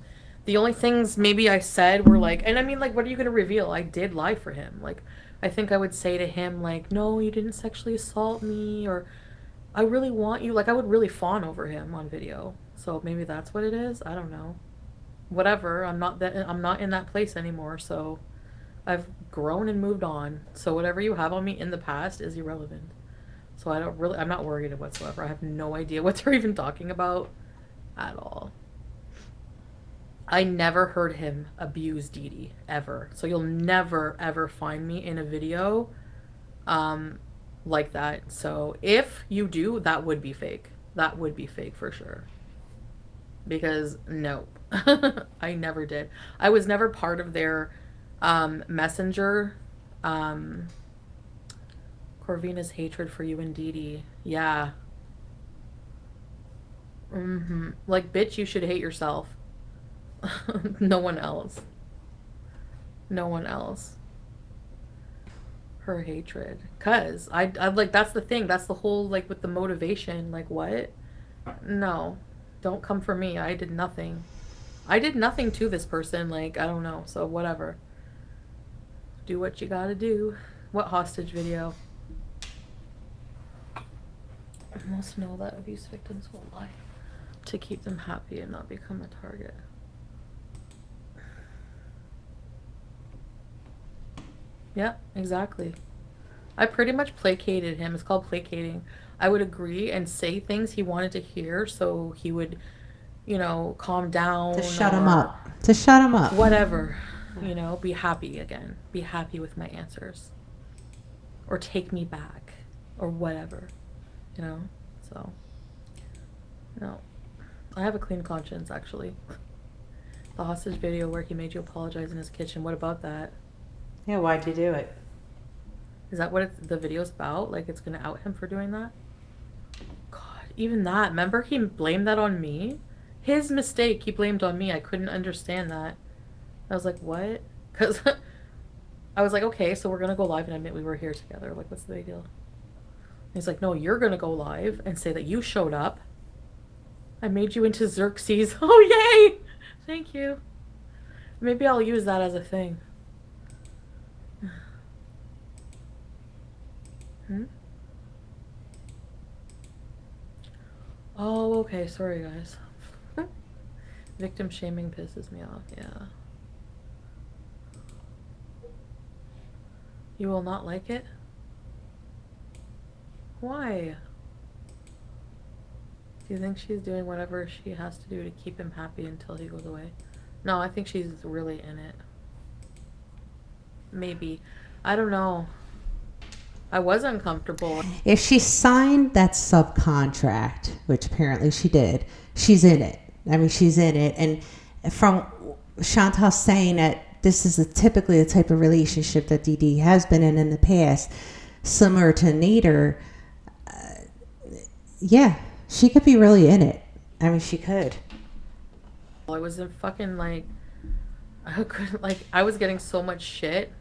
the only things maybe I said were like, and I mean, like, what are you going to reveal? I did lie for him. Like, I think I would say to him, like, no, you didn't sexually assault me, or I really want you. Like, I would really fawn over him on video. So maybe that's what it is. I don't know. Whatever. I'm not in that place anymore, so I've grown and moved on. So whatever you have on me in the past is irrelevant. So I'm not worried whatsoever. I have no idea what they're even talking about at all. I never heard him abuse Dee Dee, ever. So you'll never, ever find me in a video like that. So if you do, that would be fake. That would be fake for sure. Because, no. I never did. I was never part of their messenger. Corvina's hatred for you and Dee Dee. Yeah. Like, bitch, you should hate yourself. No one else. No one else. Her hatred. Cause I like, that's the thing. That's the whole, like, with the motivation. Like, what? No. Don't come for me. I did nothing. I did nothing to this person. Like, I don't know. So whatever. Do what you gotta do. What hostage video? Most know that abuse victims will lie to keep them happy and not become a target. Yeah, exactly. I pretty much placated him. It's called placating. I would agree and say things he wanted to hear so he would, you know, calm down. To shut him up. To shut him up. Whatever. You know, be happy again. Be happy with my answers. Or take me back. Or whatever. You know? So, no. I have a clean conscience, actually. The hostage video where he made you apologize in his kitchen. What about that? Yeah, why'd you do it? Is that what the video's about? Like, it's gonna out him for doing that? God, even that. Remember he blamed that on me? His mistake he blamed on me. I couldn't understand that. I was like, what? Because I was like, okay, so we're gonna go live and admit we were here together. Like, what's the big deal? And he's like, no, you're gonna go live and say that you showed up. I made you into Xerxes. Oh, yay! Thank you. Maybe I'll use that as a thing. Oh, okay. Sorry, guys. Victim shaming pisses me off. Yeah. You will not like it? Why? Do you think she's doing whatever she has to do to keep him happy until he goes away? No, I think she's really in it. Maybe. I don't know. I was uncomfortable. If she signed that subcontract, which apparently she did, she's in it. I mean, she's in it. And from Chantal saying that this is typically the type of relationship that Dee Dee has been in the past, similar to Nader, yeah, she could be really in it. I mean, she could. I was in fucking, like, I couldn't, like, I was getting so much shit.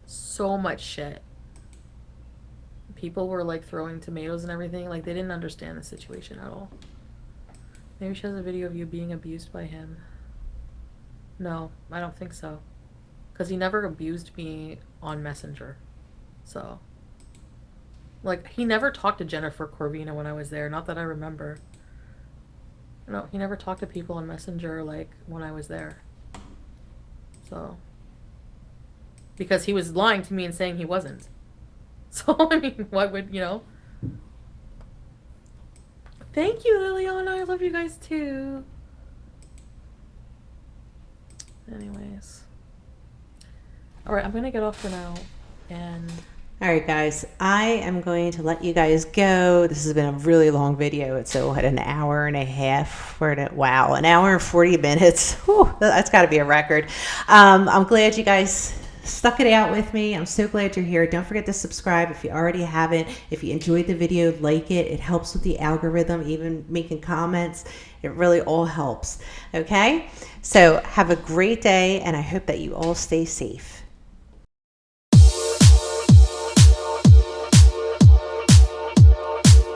So much shit. People were, like, throwing tomatoes and everything. Like, they didn't understand the situation at all. Maybe she has a video of you being abused by him. No, I don't think so. Because he never abused me on Messenger. So. Like, he never talked to Jennifer Corvina when I was there. Not that I remember. No, he never talked to people on Messenger, like, when I was there. So. Because he was lying to me and saying he wasn't. So, I mean, what would, you know? Thank you, Liliana. I love you guys, too. Anyways. Alright, I'm going to get off for now. And... Alright, guys. I am going to let you guys go. This has been a really long video. It's an hour and a half. We're at, wow, an hour and 40 minutes. Whew, that's got to be a record. I'm glad you guys stuck it out with me. I'm so glad you're here. Don't forget to subscribe if you already haven't. If you enjoyed the video, like it. It helps with the algorithm, even making comments. It really all helps. Okay? So have a great day, and I hope that you all stay safe.